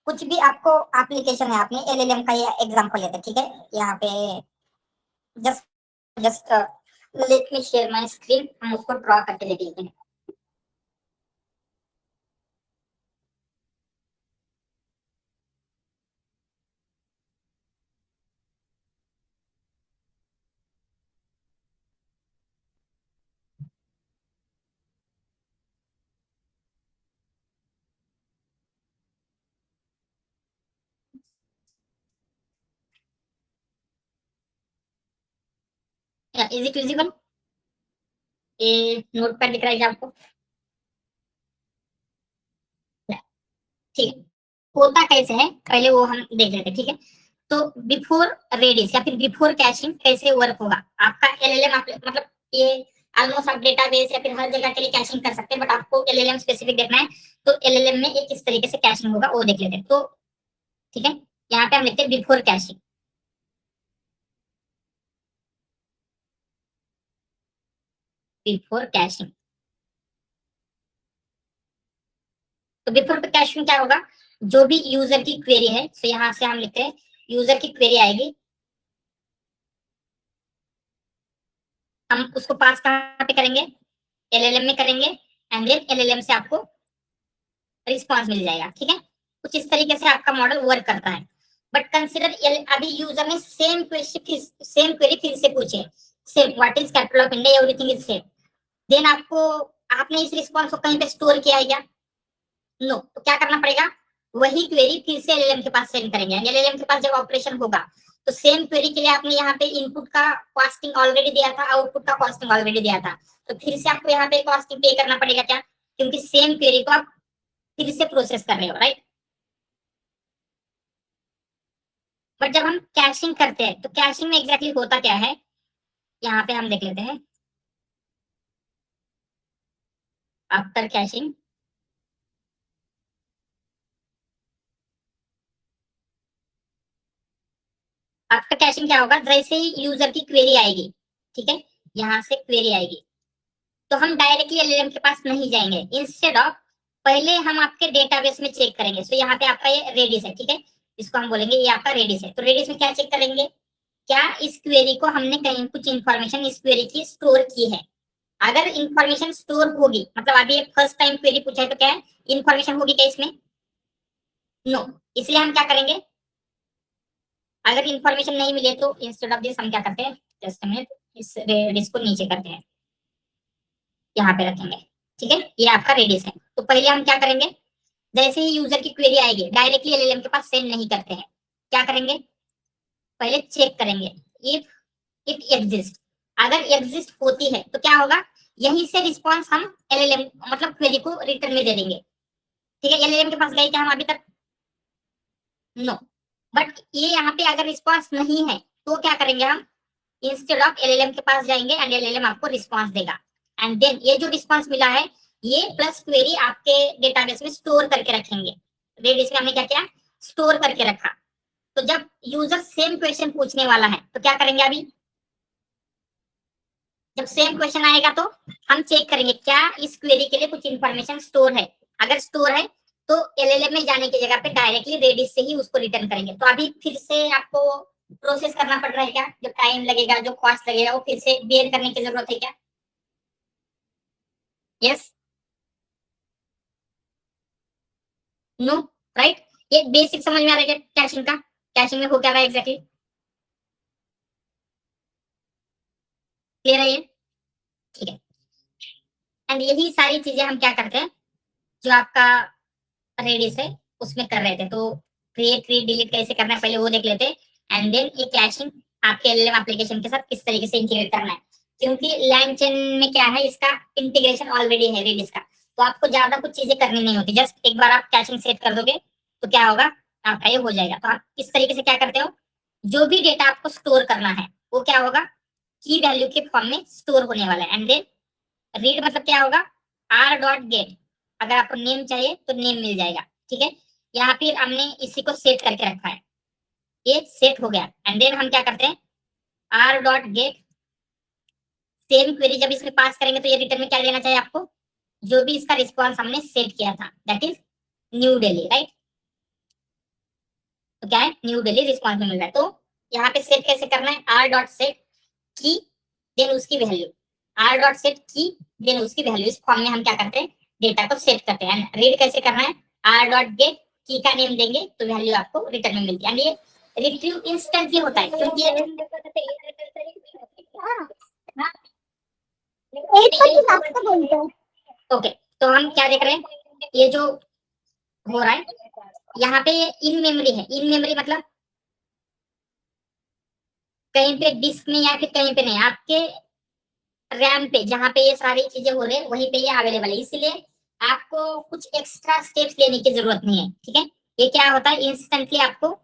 कुछ भी आपको एप्लीकेशन है, आपने LLM का ये एग्जांपल लेते हैं, ठीक है। यहाँ पे just just let me share my screen, हम उसको ड्रॉ करके देख लेते हैं। Is it visible? ये नोट पैड दिख रहा है क्या आपको? ठीक है, होता कैसे है पहले वो हम देख लेते हैं, ठीक है। तो बिफोर रेडिस या फिर बिफोर कैशिंग कैसे वर्क होगा आपका एलएलएम, आप मतलब ये ऑलमोस्ट आप डेटाबेस या फिर हर जगह के लिए कैशिंग कर सकते हैं, बट आपको एलएलएम स्पेसिफिक देखना है, तो एलएलएम में एक किस तरीके से कैशिंग होगा वो देख लेते हैं। तो ठीक है, यहाँ पे हम लिखते हैं बिफोर कैशिंग। बिफोर कैशिंग, तो बिफोर कैशिंग क्या होगा, जो भी यूजर की क्वेरी है, तो यहाँ से हम लिखते हैं यूजर की क्वेरी आएगी, हम उसको पास कहाँ पे करेंगे, एलएलएम में करेंगे, एंड देन एलएलएम से आपको रिस्पॉन्स मिल जाएगा। ठीक है, कुछ इस तरीके से आपका मॉडल वर्क करता है। बट कंसिडर अभी यूजर ने सेम क्वेरी फिर से पूछे, same what is capital of India, everything is same, then आपने इस रिस्पॉन्स को कहीं पे स्टोर किया है क्या? नो। तो क्या करना पड़ेगा, वही क्वेरी फिर से एलएलएम के पास सेंड करेंगे। एलएलएम के पास जब ऑपरेशन होगा तो सेम क्वेरी के लिए आपने यहाँ पे इनपुट का कॉस्टिंग ऑलरेडी दिया था, आउटपुट का कॉस्टिंग ऑलरेडी दिया था, तो फिर से आपको यहाँ पे कॉस्टिंग पे करना पड़ेगा क्या, क्योंकि सेम क्वेरी को आप फिर से प्रोसेस कर रहे हो, राइट। बट जब हम कैशिंग करते हैं तो कैशिंग में एग्जैक्टली होता क्या है, यहाँ पे हम देख लेते हैं। आफ्टर कैशिंग, आफ्टर कैशिंग क्या होगा, जैसे ही यूजर की क्वेरी आएगी, ठीक है, यहाँ से क्वेरी आएगी, तो हम डायरेक्टली एलएलएम के पास नहीं जाएंगे, इंस्टेड ऑफ पहले हम आपके डेटाबेस में चेक करेंगे। तो यहाँ पे आपका ये रेडिस है, ठीक है, इसको हम बोलेंगे ये आपका रेडिस है। तो रेडिस में क्या चेक करेंगे, क्या इस क्वेरी को हमने कहीं कुछ इंफॉर्मेशन इस क्वेरी की स्टोर की है। अगर इंफॉर्मेशन स्टोर होगी, मतलब अभी ये फर्स्ट टाइम क्वेरी पूछा है, तो क्या है, इंफॉर्मेशन होगी क्या इसमें? नो। इसलिए हम क्या करेंगे, अगर इंफॉर्मेशन नहीं मिले तो इंस्टेड ऑफ दिस हम क्या करते हैं, जस्ट मिनट, इस रेडिस को नीचे करते हैं, यहाँ पे रखेंगे। ठीक है, ये आपका रेडिस है। तो पहले हम क्या करेंगे, जैसे ही यूजर की क्वेरी आएगी डायरेक्टली एलएलएम के पास सेंड नहीं करते हैं, क्या करेंगे, पहले चेक करेंगे इफ इट एग्जिस्ट। अगर एग्जिस्ट होती है तो क्या होगा, यहीं से रिस्पॉन्स हम एलएलएम मतलब क्वेरी को रिटर्न में दे देंगे। ठीक है, एलएलएम के पास गए क्या हम अभी तक? नो। बट ये यहाँ पे अगर रिस्पॉन्स नहीं है तो क्या करेंगे हम, इंस्टेड ऑफ एलएलएम के पास जाएंगे एंड एलएलएम आपको रिस्पॉन्स देगा, एंड देन ये जो रिस्पॉन्स मिला है ये प्लस क्वेरी आपके डेटाबेस में स्टोर करके रखेंगे। रेडिस में हमने क्या किया, स्टोर करके रखा। तो जब यूजर सेम क्वेश्चन पूछने वाला है तो क्या करेंगे, अभी जब सेम क्वेश्चन आएगा तो हम चेक करेंगे क्या इस क्वेरी के लिए कुछ इंफॉर्मेशन स्टोर है। अगर स्टोर है तो एलएलएम में जाने की जगह पे डायरेक्टली रेडिस से ही उसको रिटर्न करेंगे। तो अभी फिर से आपको प्रोसेस करना पड़ रहा है क्या, जो टाइम लगेगा, जो कॉस्ट लगेगा, वो फिर से बेयर करने की जरूरत है क्या? Yes, no, right. ये बेसिक समझ में आ रहा है कैशिंग का, कैशिंग में हो क्या रहा है एग्जैक्टली, क्लियर है ये? ठीक है, एंड यही सारी चीजें हम क्या करते हैं, जो आपका रेडिस है उसमें कर रहे थे। तो क्रिएट रीड डिलीट कैसे करना है पहले वो देख लेते हैं, एंड देन ये कैशिंग आपके एलएलएम एप्लीकेशन के साथ किस तरीके से इंटीग्रेट करना है। क्योंकि लैंग चेन में क्या है, इसका इंटीग्रेशन ऑलरेडी है रेडिस का, तो आपको ज्यादा कुछ चीजें करनी नहीं होती, जस्ट एक बार आप कैशिंग सेट कर दोगे तो क्या होगा, आपका ये हो जाएगा। तो आप इस तरीके से क्या करते हो, जो भी डेटा आपको स्टोर करना है वो क्या होगा, की वैल्यू के फॉर्म में स्टोर होने वाला है, एंड देन रीड मतलब क्या होगा, आर डॉट गेट, अगर आपको नेम चाहिए तो नेम मिल जाएगा। ठीक है, यहाँ फिर हमने इसी को सेट करके रखा है, ये सेट हो गया, एंड देन हम क्या करते हैं, R dot get same query जब इसमें पास करेंगे तो ये रिटर्न में क्या देना चाहिए आपको, जो भी इसका रिस्पॉन्स हमने सेट किया था, that is new Delhi, right. तो क्या है, न्यू दिल्ली रिस्पॉन्स में मिल रहा है। तो यहाँ पे सेट कैसे करना है, आर डॉट सेट की देन उसकी वैल्यू, आर डॉट सेट की देन उसकी वैल्यू, इस फॉर्म में हम क्या करते हैं, डेटा को सेट करते हैं। रीड कैसे करना है, आर डॉट गेट की का नेम देंगे तो वैल्यू आपको रिटर्न में मिलती है, एंड ये रिट्रीव इंस्टेंटली होता है क्योंकि ये ओके। तो हम क्या देख रहे हैं, ये जो हो रहा है यहाँ पे इन मेमोरी है, इन मेमोरी मतलब कहीं पे डिस्क में या फिर कहीं पे नहीं, आपके रैम पे जहाँ पे ये सारी चीजें हो रही है वहीं पे ये अवेलेबल है, इसलिए आपको कुछ एक्स्ट्रा स्टेप्स लेने की जरूरत नहीं है। ठीक है, ये क्या होता है, इंस्टेंटली आपको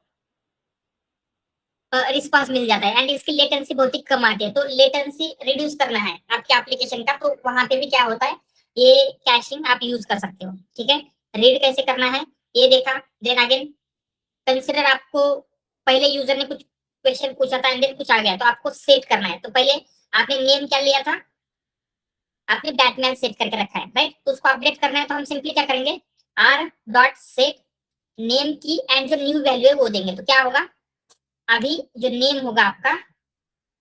रिस्पांस मिल जाता है एंड इसकी लेटेंसी बहुत ही कम आती है। तो लेटेंसी रिड्यूस करना है आपके एप्लीकेशन का, तो वहां पे भी क्या होता है, ये कैशिंग आप यूज कर सकते हो। ठीक है, रीड कैसे करना है ये देखा। देन अगेन कंसिडर, आपको पहले यूजर ने कुछ क्वेश्चन पूछा था एंड देन कुछ आ गया, तो आपको सेट करना है। तो पहले आपने नेम क्या लिया था, आपने बैटमैन सेट करके रखा है, राइट। तो उसको अपडेट करना है, तो हम सिंपली क्या करेंगे, आर डॉट सेट नेम की एंड जो न्यू वैल्यू है वो देंगे। तो क्या होगा, अभी जो नेम होगा आपका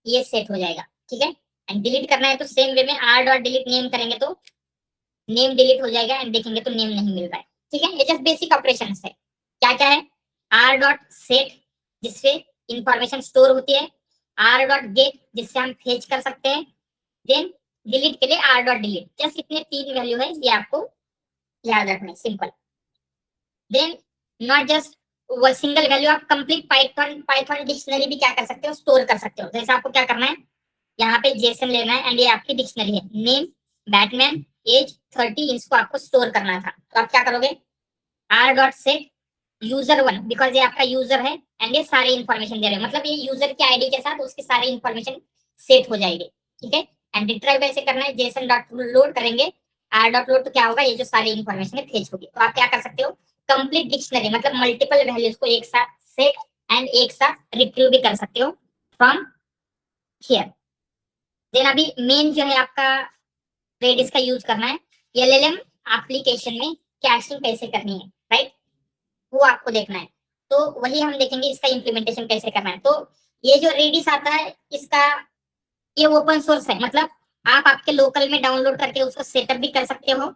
ये सेट हो जाएगा। ठीक है, एंड डिलीट करना है तो सेम वे में आर डॉट डिलीट नेम करेंगे तो नेम डिलीट हो जाएगा एंड देखेंगे तो नेम नहीं मिल रहा है। ठीक है, ये जस्ट बेसिक ऑपरेशन है। क्या क्या है, आर डॉट सेट जिससे इंफॉर्मेशन स्टोर होती है, आर डॉट गेट जिससे हम फेच कर सकते हैं, देन डिलीट के लिए आर डॉट डिलीट। जस्ट इतने तीन वैल्यू है, ये आपको याद रखना है, सिंपल। देन नॉट जस्ट वो सिंगल वैल्यू, आप कंप्लीट पाइथन पाइथन डिक्शनरी भी क्या कर सकते हो, स्टोर कर सकते हो। जैसे आपको क्या करना है, यहाँ पे जेसन लेना है एंड ये आपकी डिक्शनरी है, नेम बैटमैन एज 30, इसको आपको स्टोर करना था। तो आप क्या करोगे, R dot set user one, because ये आपका यूजर है एंड ये सारी इंफॉर्मेशन दे रहे हैं, मतलब ये यूजर की आईडी के साथ उसकी सारी इंफॉर्मेशन सेट हो जाएगी। ठीक है, एंड रिट्राइव ऐसे करना है, जेसन डॉट लोड करेंगे, आर डॉट लोड, तो क्या होगा, ये जो सारी इंफॉर्मेशन है फेच होगी। तो आप क्या कर सकते हो, कंप्लीट डिक्शनरी मतलब मल्टीपल वैल्यूज को एक साथ सेट एंड एक साथ रिट्रीव भी कर सकते हो फ्रॉम हियर। देन अभी मेन जो है आपका रेडिस का यूज करना है, एलएलएम एप्लीकेशन में कैशिंग कैसे करनी है, राइट, वो आपको देखना है। तो वही हम देखेंगे, इसका इम्प्लीमेंटेशन कैसे करना है। तो ये जो रेडिस आता है, इसका ये ओपन सोर्स है, मतलब आप आपके लोकल में डाउनलोड करके उसको सेटअप भी कर सकते हो।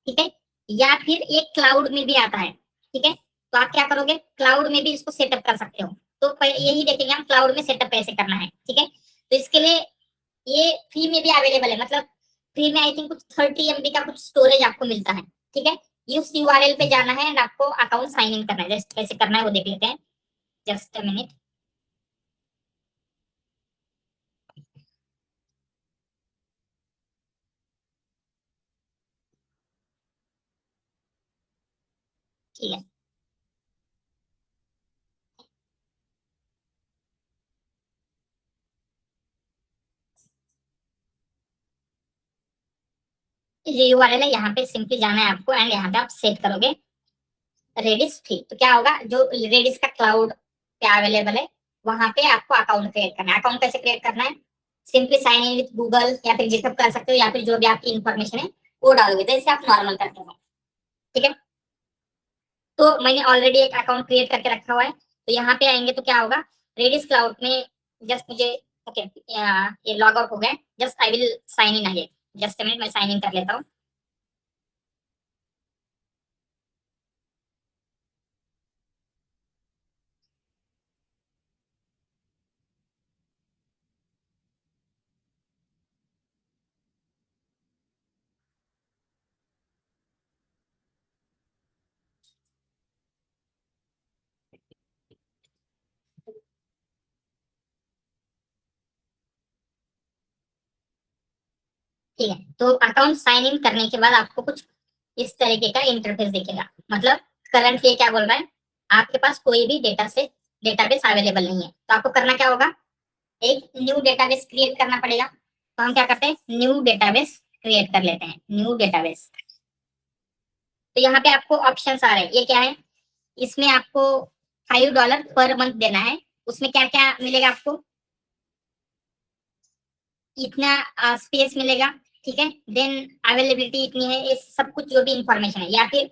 ठीक है, या फिर ये क्लाउड में भी आता है। ठीक है, तो आप क्या करोगे, क्लाउड में भी इसको सेटअप कर सकते हो। तो यही देखेंगे हम क्लाउड में सेटअप कैसे करना है। ठीक है, तो इसके लिए ये फ्री में भी अवेलेबल है, मतलब फ्री में आई थिंक कुछ 30 MB का कुछ स्टोरेज आपको मिलता है। ठीक है, उस यूआरएल पे जाना है एंड आपको अकाउंट साइन इन करना है। जस्ट कैसे करना है वो देख लेते हैं, जस्ट अ मिनट। ठीक है, ये यूआरएल है, यहाँ पे सिंपली जाना है आपको एंड यहाँ पे आप सेट करोगे रेडिस फ्री। तो क्या होगा, जो रेडिस का क्लाउड पे अवेलेबल है वहां पे आपको अकाउंट क्रिएट करना है। अकाउंट कैसे क्रिएट करना है, simply sign in with Google या फिर गिटहब कर सकते हो, या फिर जो भी आपकी इन्फॉर्मेशन है वो डालोगे, जैसे आप नॉर्मल करते हो। ठीक है, तो मैंने ऑलरेडी एक अकाउंट क्रिएट करके रखा हुआ है, तो यहाँ पे आएंगे तो क्या होगा, रेडिस क्लाउड में जस्ट मुझे ओके ये लॉग आउट हो गया, just I will sign in again. Just minute, मैं साइन इन कर लेता हूँ। ठीक है, तो अकाउंट साइन इन करने के बाद आपको कुछ इस तरीके का इंटरफेस दिखेगा, मतलब करंट ये क्या बोल रहा है, आपके पास कोई भी डेटा से डेटाबेस अवेलेबल नहीं है। तो आपको करना क्या होगा, एक न्यू डेटाबेस क्रिएट करना पड़ेगा। तो हम क्या करते हैं, न्यू डेटाबेस क्रिएट कर लेते हैं, न्यू डेटाबेस। तो यहाँ पे आपको ऑप्शन आ रहे हैं, ये क्या है, इसमें आपको $5 पर मंथ देना है। उसमें क्या क्या मिलेगा आपको, इतना स्पेस मिलेगा। ठीक है, देन अवेलेबिलिटी इतनी है, ये सब कुछ जो भी इंफॉर्मेशन है, या फिर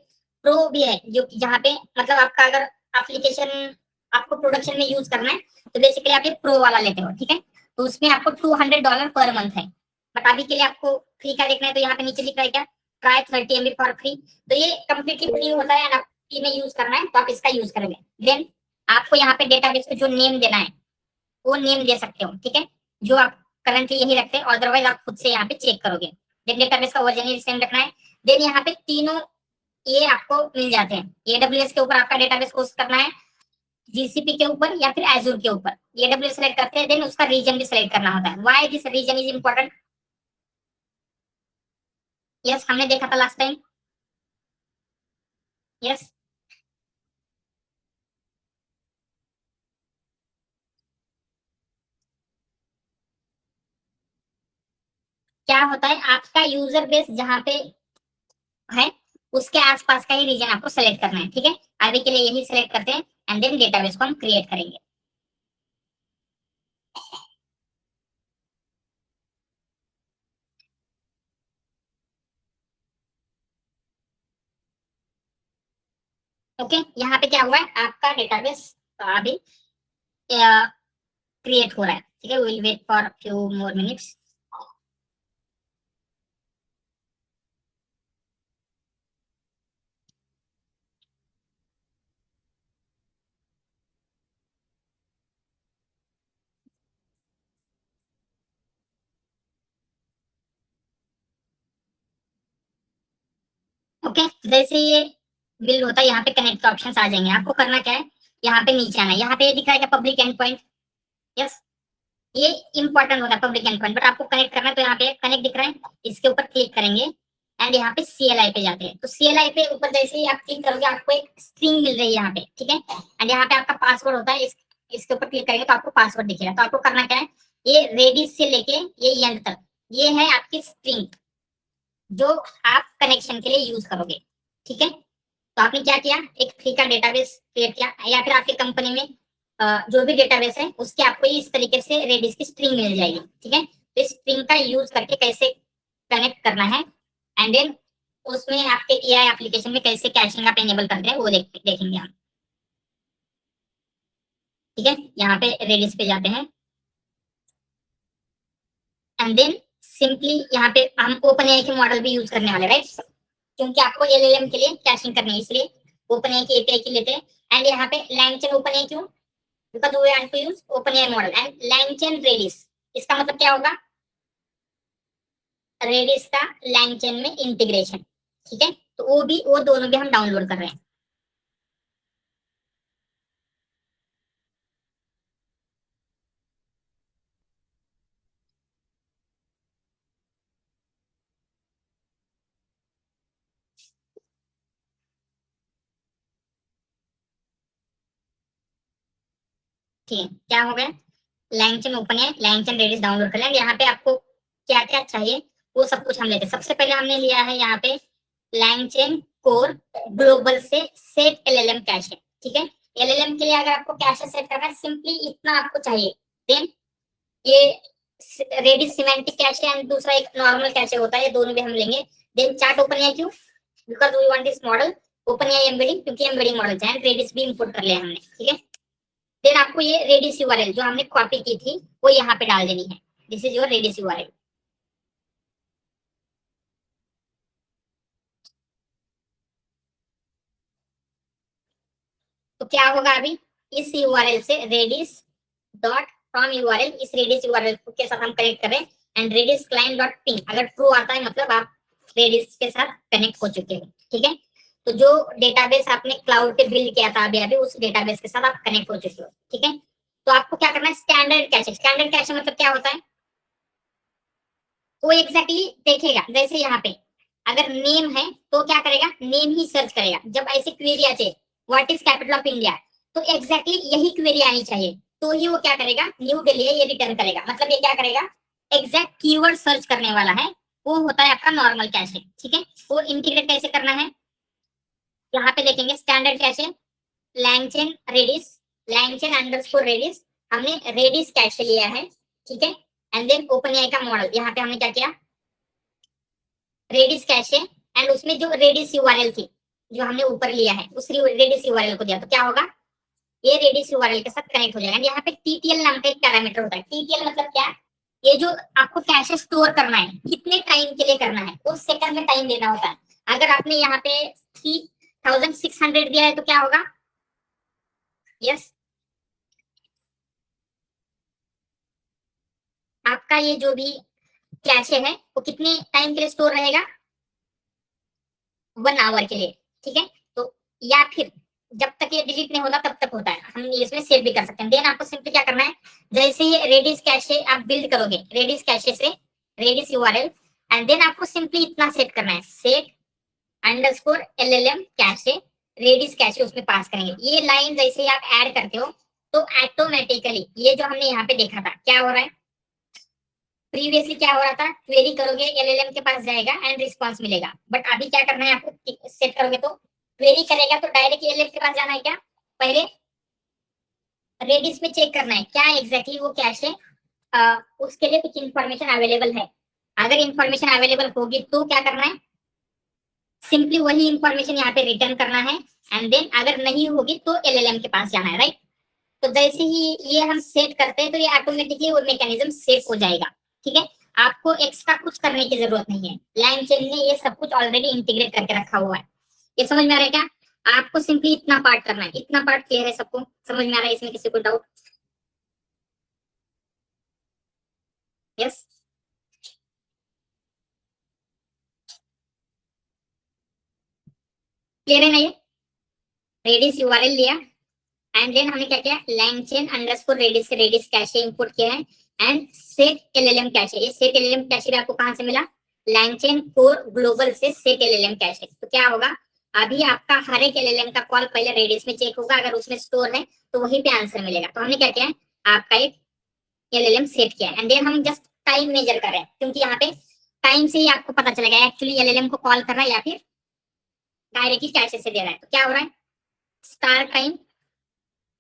प्रो भी है जो जहाँ पे मतलब आपका अगर एप्लीकेशन आपको प्रोडक्शन में यूज करना है तो बेसिकली आप ये प्रो वाला लेते हो। ठीक है, तो उसमें आपको $200 पर मंथ है। बट अभी के लिए आपको फ्री का देखना है, तो यहाँ पे नीचे लिख रहा है क्या, ट्राई 30 MB फॉर फ्री। तो ये कम्प्लीटली फ्री होता है, आप फ्री में यूज करना है तो आप इसका यूज करोगे। देन आपको यहाँ पे डेटाबेस को जो नेम देना है वो नेम दे सकते हो। ठीक है, जो आप करंटली यही रखते हैं, अदरवाइज आप खुद से यहाँ पे चेक करोगे। देन डेटाबेस का वर्जन ही सेम रखना है। देन यहाँ पे तीनों ये आपको मिल जाते हैं, AWS के ऊपर आपका डेटाबेस होस्ट करना है, जीसीपी के ऊपर या फिर एजूर के ऊपर, एडब्ल्यूएस सेलेक्ट करते हैं, देन उसका रीजन भी सेलेक्ट करना होता है। Why this region is important? Yes, हमने देखा था लास्ट टाइम। यस, क्या होता है, आपका यूजर बेस जहाँ पे है उसके आसपास का ही रीजन आपको सेलेक्ट करना है। ठीक है, अभी के लिए यही सेलेक्ट करते हैं एंड देन डेटाबेस को हम क्रिएट करेंगे। ओके, यहाँ पे क्या हुआ है, आपका डेटाबेस अभी क्रिएट हो रहा है। ठीक है, will wait for few more minutes. Okay, जैसे ये बिल्ड होता है, यहाँ पे कनेक्ट का ऑप्शन आ जाएंगे। आपको करना क्या है, यहाँ पे नीचे आना है। यहाँ पे ये दिख रहा है क्या, पब्लिक एंड पॉइंट। यस, ये इंपॉर्टेंट होता है पब्लिक एंड पॉइंट, बट आपको कनेक्ट करना है तो यहाँ पे कनेक्ट दिख रहा है, इसके ऊपर क्लिक करेंगे एंड यहाँ पे CLI पे जाते हैं। तो CLI पे ऊपर जैसे ही आप क्लिक करोगे आपको एक स्ट्रिंग मिल रही है यहाँ पे। ठीक है, एंड यहाँ पे आपका पासवर्ड होता है, इसके ऊपर क्लिक करेंगे तो आपको पासवर्ड दिखेगा। तो आपको करना क्या है, ये रेडिस से लेके ये एंड तक, ये है आपकी स्ट्रिंग जो आप कनेक्शन के लिए यूज करोगे। ठीक है, तो आपने क्या किया, एक फ्री का डेटाबेस क्रिएट किया, या फिर आपकी कंपनी में जो भी डेटाबेस है उसके आपको इस तरीके से रेडिस की स्ट्रिंग मिल जाएगी। ठीक है, तो इस स्ट्रिंग का यूज करके कैसे कनेक्ट करना है एंड देन उसमें आपके एआई एप्लीकेशन में कैसे कैशिंग आप एनेबल करते हैं वो देखेंगे हम। ठीक है, यहाँ पे रेडिस पे जाते हैं एंड देन सिंपली यहाँ पे हम ओपन एआई के मॉडल भी यूज करने वाले, राइट? क्योंकि आपको एलएलएम के लिए कैशिंग करनी है, इसलिए ओपन एआई की एपीआई की लेते हैं। एंड यहाँ पे लैंगचेन ओपन एआई क्यों, because we want to use Open AI model and LangChain Redis. इसका मतलब क्या होगा, रेडिस का लैंगचेन में इंटीग्रेशन। ठीक है, तो वो दोनों भी हम डाउनलोड कर रहे हैं। ठीक है, क्या हो गया, लैंगचेन ओपन है, लैंगचेन रेडिस डाउनलोड कर लेंगे। यहाँ पे आपको क्या क्या चाहिए वो सब कुछ हम लेते हैं। सबसे पहले हमने लिया है यहाँ पे लैंगचेन कोर ग्लोबल से सेट एलएलएम कैशे। ठीक है, एलएलएम के लिए अगर आपको कैशे सेट करना है, सिंपली इतना आपको चाहिए। देन ये रेडिस सिमेंटिक कैशे एंड दूसरा एक नॉर्मल कैशे होता है, ये दोनों भी हम लेंगे। देन चार्ट ओपन है क्यों, because we want this model open है एम्बेडिंग, क्योंकि एम्बेडिंग मॉडल है। रेडिस भी इंपोर्ट कर लिया हमने। ठीक है, देन आपको ये रेडिस यूआरएल जो हमने कॉपी की थी वो यहाँ पे डाल देनी है। This is your Redis URL. तो क्या होगा अभी, इस यूआरएल से रेडिस डॉट फ्रॉम यूआरएल, इस रेडिस यूआरएल के साथ हम कनेक्ट करें and Redis client dot ping, अगर ट्रू आता है मतलब आप रेडिस के साथ कनेक्ट हो चुके हैं। ठीक है, तो जो डेटाबेस आपने क्लाउड पे बिल्ड किया था अभी अभी, उस डेटाबेस के साथ आप कनेक्ट हो चुके हो। ठीक है, तो आपको क्या करना है, स्टैंडर्ड कैशे। स्टैंडर्ड कैशे मतलब क्या होता है, वो एग्जैक्टली देखेगा। जैसे यहाँ पे अगर नेम है तो क्या करेगा, नेम ही सर्च करेगा। जब ऐसी क्वेरी आती, what is capital of India, तो एग्जैक्टली यही क्वेरी आनी चाहिए, तो ही वो क्या करेगा, न्यू दिल्ली है ये रिटर्न करेगा। मतलब ये क्या करेगा, एग्जैक्ट कीवर्ड सर्च करने वाला है। वो होता है आपका नॉर्मल कैशे। ठीक है, वो इंटीग्रेट कैसे करना है, यहाँ पे देखेंगे standard cache, LangChain Redis, LangChain underscore Redis, हमने रेडिस कैशे लिया है। ठीक है, एंड देन ओपन एआई का मॉडल, यहाँ पे हमने क्या किया, रेडिस कैशे एंड उसमें जो रेडिस यूआरएल थी जो हमने ऊपर लिया है उस रेडिस यूआरएल को दिया, तो क्या होगा, ये रेडिस यूआरएल के साथ कनेक्ट हो जाएगा। यहाँ पे टीटीएल नाम का एक पैरामीटर होता है। टीटीएल मतलब क्या, ये जो आपको कैशे स्टोर करना है कितने टाइम के लिए करना है, उस सेकंड में टाइम देना होता है। अगर आपने यहाँ पे 3600 दिया है तो क्या होगा, यस, आपका ये जो भी कैशे है वो कितने टाइम के लिए स्टोर रहेगा, 1 आवर के लिए। ठीक है, तो या फिर जब तक ये डिलीट नहीं होता तब तक होता है, हम इसमें सेव भी कर सकते हैं। देन आपको सिंपली क्या करना है, जैसे ही रेडिस कैशे आप बिल्ड करोगे, रेडिस कैशे से रेडिस यूआरएल, एंड देन आपको सिंपली इतना सेट करना है, set underscore LLM cache Redis cache, उसमें पास करेंगे। ये लाइन जैसे ही आप ऐड करते हो तो ऑटोमेटिकली ये जो हमने यहाँ पे देखा था क्या हो रहा है, प्रीवियसली क्या हो रहा था, क्वेरी करोगे एलएलएम के पास जाएगा एंड रिस्पांस मिलेगा, बट अभी क्या करना है आपको, सेट करोगे तो क्वेरी करेगा तो डायरेक्ट एलएलएम के पास जाना है क्या, पहले रेडिस में चेक करना है क्या एग्जैक्टली वो कैश है, उसके लिए कुछ इंफॉर्मेशन अवेलेबल है। अगर इंफॉर्मेशन अवेलेबल होगी तो क्या करना है, सिंपली वही इंफॉर्मेशन यहाँ पे रिटर्न करना है, एंड देन अगर नहीं होगी तो एलएलएम के पास जाना है, राइट। तो जैसे ही ये हम सेट करते हैं तो ये ऑटोमेटिकली वो मैकेनिज्म सेट हो जाएगा, ठीक है। आपको एक्स्ट्रा कुछ करने की जरूरत नहीं है, लाइन चेन ने ये सब कुछ ऑलरेडी इंटीग्रेट करके रखा हुआ है। ये समझ में आ रहा है क्या, आपको सिंपली इतना पार्ट करना है, इतना पार्ट क्लियर है सबको, समझ में आ रहा है, इसमें किसी को डाउट? यस, क्लियर है ना ये, रेडिस यूआरएल लिया एंड देन हमने क्या किया, लैंग चेन अंडरस्कोर रेडिस से रेडिस कैशे इंपोर्ट किया है एंड सेट एलएलएम कैशे, ये सेट एलएलएम कैशे आपको कहां से मिला, लैंग चेन कोर ग्लोबल से सेट एलएलएम कैशे। तो क्या होगा, अभी आपका हर एक एलएलएम का कॉल पहले रेडिस में चेक होगा, अगर उसमें स्टोर है तो वहीं पे आंसर मिलेगा। तो हमने क्या किया है, आपका एक एलएलएम सेट किया है एंड देन हम जस्ट टाइम मेजर कर रहे हैं, क्योंकि यहाँ पे टाइम से ही आपको पता चलेगा एक्चुअली एलएलएम को कॉल कर रहा है या फिर डायरेक्टली कैशे से दे रहा है। तो क्या हो रहा है, स्टार टाइम,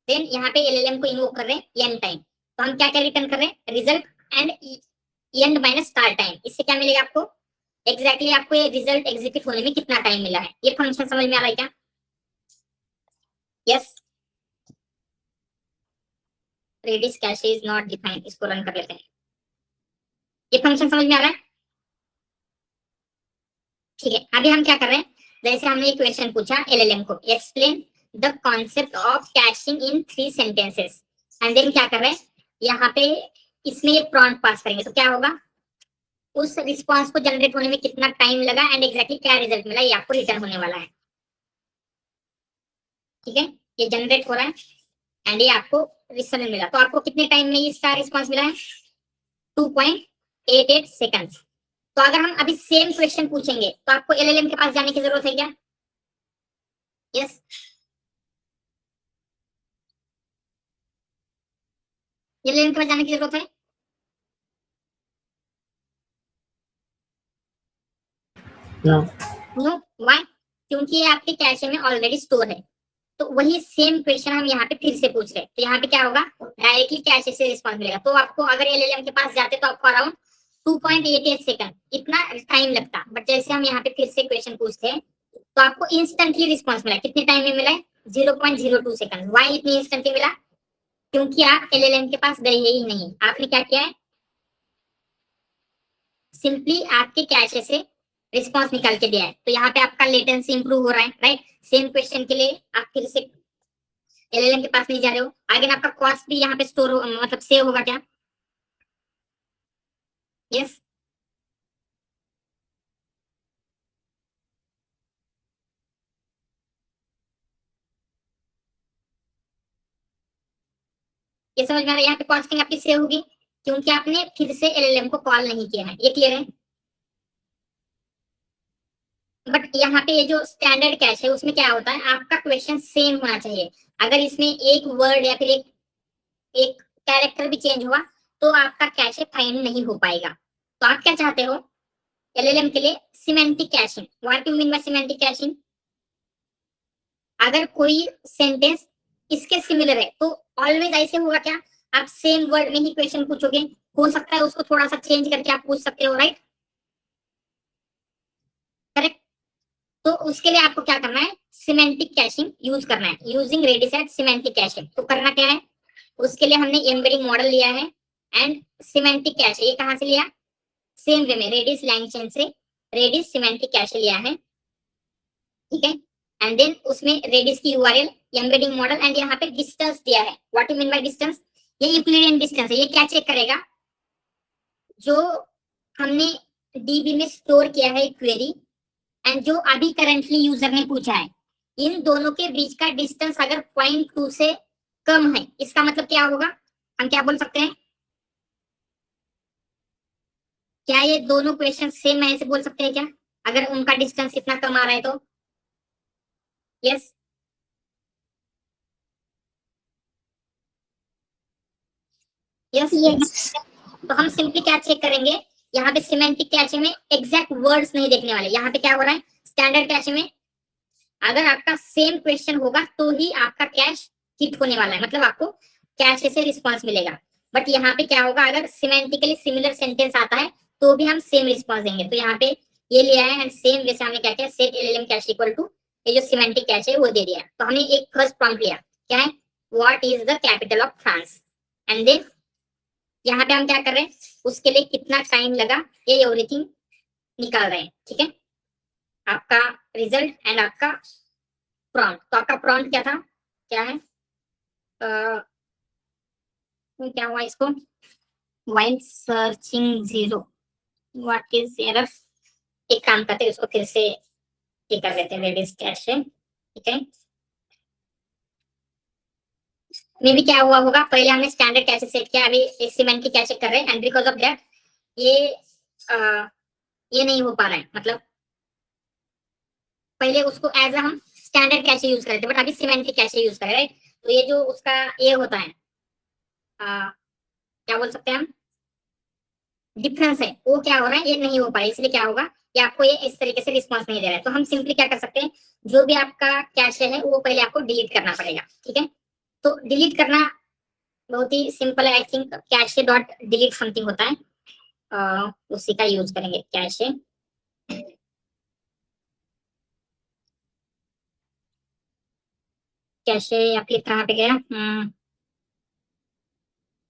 देन यहाँ पे एलएलएम को इन्वोक कर रहे हैं एन टाइम, तो हम क्या क्या रिटर्न कर रहे हैं, result and and minus star time. इससे क्या मिलेगा आपको, एग्जैक्टली आपको ये रिजल्ट एग्जीक्यूट होने में कितना टाइम मिला है। ये फंक्शन समझ में आ रहा है क्या? Yes, Redis cache is not defined, इसको रन कर लेते हैं। ये फंक्शन समझ में आ रहा है? ठीक है, अभी हम क्या कर रहे हैं, जैसे हमने एक क्वेश्चन पूछा एलएलएम को, explain the concept of caching in 3 sentences, and then क्या कर रहे हैं, यहाँ पे इसमें ये प्रॉम्प्ट पास करेंगे तो क्या होगा, उस रिस्पांस को जनरेट होने में कितना टाइम लगा एंड एग्जैक्टली क्या रिजल्ट मिला, ये आपको रिटर्न होने वाला है। ठीक है, ये जनरेट हो रहा है एंड ये आपको रिजल्ट मिला, तो आपको कितने टाइम में इसका रिस्पांस मिला है, 2.88 सेकंड्स। तो अगर हम अभी सेम क्वेश्चन पूछेंगे तो आपको एलएलएम के पास जाने की जरूरत है क्या? यस, एलएलएम के पास जाने की जरूरत है? No, no, why? क्योंकि ये आपके कैशे में ऑलरेडी स्टोर है, तो वही सेम क्वेश्चन हम यहाँ पे फिर से पूछ रहे हैं, तो यहाँ पे क्या होगा, डायरेक्टली कैशे से रिस्पांस मिलेगा। तो आपको अगर एलएलएम के पास जाते तो आपको अराउंड 2.88 सेकंड इतना टाइम लगता, बट जैसे हम यहाँ पे फिर से क्वेश्चन पूछते हैं तो आपको इंस्टेंटली रिस्पांस मिला, कितने टाइम में मिला है, 0.02 सेकंड। व्हाई इतनी इंस्टेंटली मिला, क्योंकि आप एलएलएम के पास गए ही नहीं, आपने क्या किया है, सिंपली आपके कैशे से रिस्पांस निकाल के दिया है। तो यहाँ पे आपका लेटेंसी इंप्रूव हो रहा है, राइट। सेम क्वेश्चन के लिए आप फिर से एलएलएम के पास नहीं जा रहे हो, आगे आपका कॉस्ट भी यहाँ पे स्टोर हो, मतलब सेव होगा क्या? यस, ये समझ में आ रहा है, यहाँ पे कॉस्टिंग आपकी सेव होगी क्योंकि आपने फिर से एलएलएम को कॉल नहीं किया है। ये क्लियर है? बट यहाँ पे ये जो स्टैंडर्ड कैश है उसमें क्या होता है, आपका क्वेश्चन सेम होना चाहिए। अगर इसमें एक वर्ड या फिर एक कैरेक्टर भी चेंज हुआ तो आपका कैश फाइंड नहीं हो पाएगा। तो आप क्या चाहते हो एलएलएम के लिए, semantic caching. What you mean by semantic caching, अगर कोई सेंटेंस इसके सिमिलर है तो ऑलवेज ऐसे होगा क्या, आप सेम वर्ड में ही क्वेश्चन पूछोगे, हो सकता है उसको थोड़ा सा चेंज करके आप पूछ सकते हो, राइट, करेक्ट। तो उसके लिए आपको क्या करना है, सिमेंटिक कैशिंग यूज करना है, using Redis at semantic caching. तो करना क्या है, उसके लिए हमने एम्बेडिंग मॉडल लिया है एंड सिमेंटिक कैश, ये कहां से लिया, सेम वे में रेडिस लैंग चेन से रेडिस सिमेंटिक कैश लिया है, ठीक है। एंड देन उसमें रेडिस की यूआरएल, एम्बेडिंग मॉडल एंड यहाँ पे डिस्टेंस दिया है। What you mean by distance, ये यूक्लिडियन डिस्टेंस है। ये क्या चेक करेगा, जो हमने डीबी में स्टोर किया है क्वेरी एंड जो अभी करंटली यूजर ने पूछा है, इन दोनों के बीच का डिस्टेंस अगर 0.2 से कम है, इसका मतलब क्या होगा, हम क्या बोल सकते हैं, क्या ये दोनों क्वेश्चन सेम ऐसे बोल सकते हैं क्या, अगर उनका डिस्टेंस इतना कम आ रहा है तो? Yes, yes. Yes. तो हम सिंपली क्या चेक करेंगे, यहाँ पे सिमेंटिक कैचे में एग्जैक्ट वर्ड्स नहीं देखने वाले, यहाँ पे क्या हो रहा है, स्टैंडर्ड कैचे में अगर आपका सेम क्वेश्चन होगा तो ही आपका कैश हिट होने वाला है, मतलब आपको कैश से रिस्पॉन्स मिलेगा। बट यहाँ पे क्या होगा, अगर सिमेंटिकली सिमिलर सेंटेंस आता है तो भी हम सेम रिस्पॉन्स देंगे। तो यहाँ पे ये लिया है एंड सेम, जैसे हमने क्या किया, set LLM cache equal to ये जो सिमेंटिक कैश है वो दे दिया। तो हमने एक फर्स्ट प्रॉम्प्ट लिया, क्या है, what is the capital of France, and then यहाँ पे हम क्या कर रहे हैं, उसके लिए कितना टाइम लगा ये एवरीथिंग निकाल रहे हैं, ठीक है, आपका रिजल्ट एंड आपका प्रॉम्प्ट। तो आपका प्रॉम्प्ट क्या था, क्या है, क्या हुआ इसको, while searching zero what is error. एक काम करते हैं, उसको फिर से ये कर लेते हैं, रेडिस कैश है, ठीक है। मे भी क्या हुआ होगा, पहले हमने स्टैंडर्ड कैशे सेट किया, अभी सीमेंट की कैशे कर रहे हैं, एंड बिकॉज ऑफ दैट ये ये नहीं हो पा रहा है, मतलब पहले उसको एज हम स्टैंडर्ड कैशे यूज कर रहे थे, बट अभी सीमेंटिक कैशे यूज कर रहे हैं। तो ये जो उसका ये होता है, क्या बोल सकते हैं हम, डिफरेंस है, वो क्या हो रहा है, ये नहीं हो पा रहा है, इसलिए क्या होगा कि आपको ये इस तरीके से रिस्पॉन्स नहीं दे रहा है। तो हम सिंपली क्या कर सकते हैं, जो भी आपका कैशे है वो पहले आपको डिलीट करना पड़ेगा, ठीक है। तो डिलीट करना बहुत ही सिंपल है, I think cache dot delete something होता है, उसी का यूज करेंगे, कैशे कैशे या फिर कहाँ पे गया,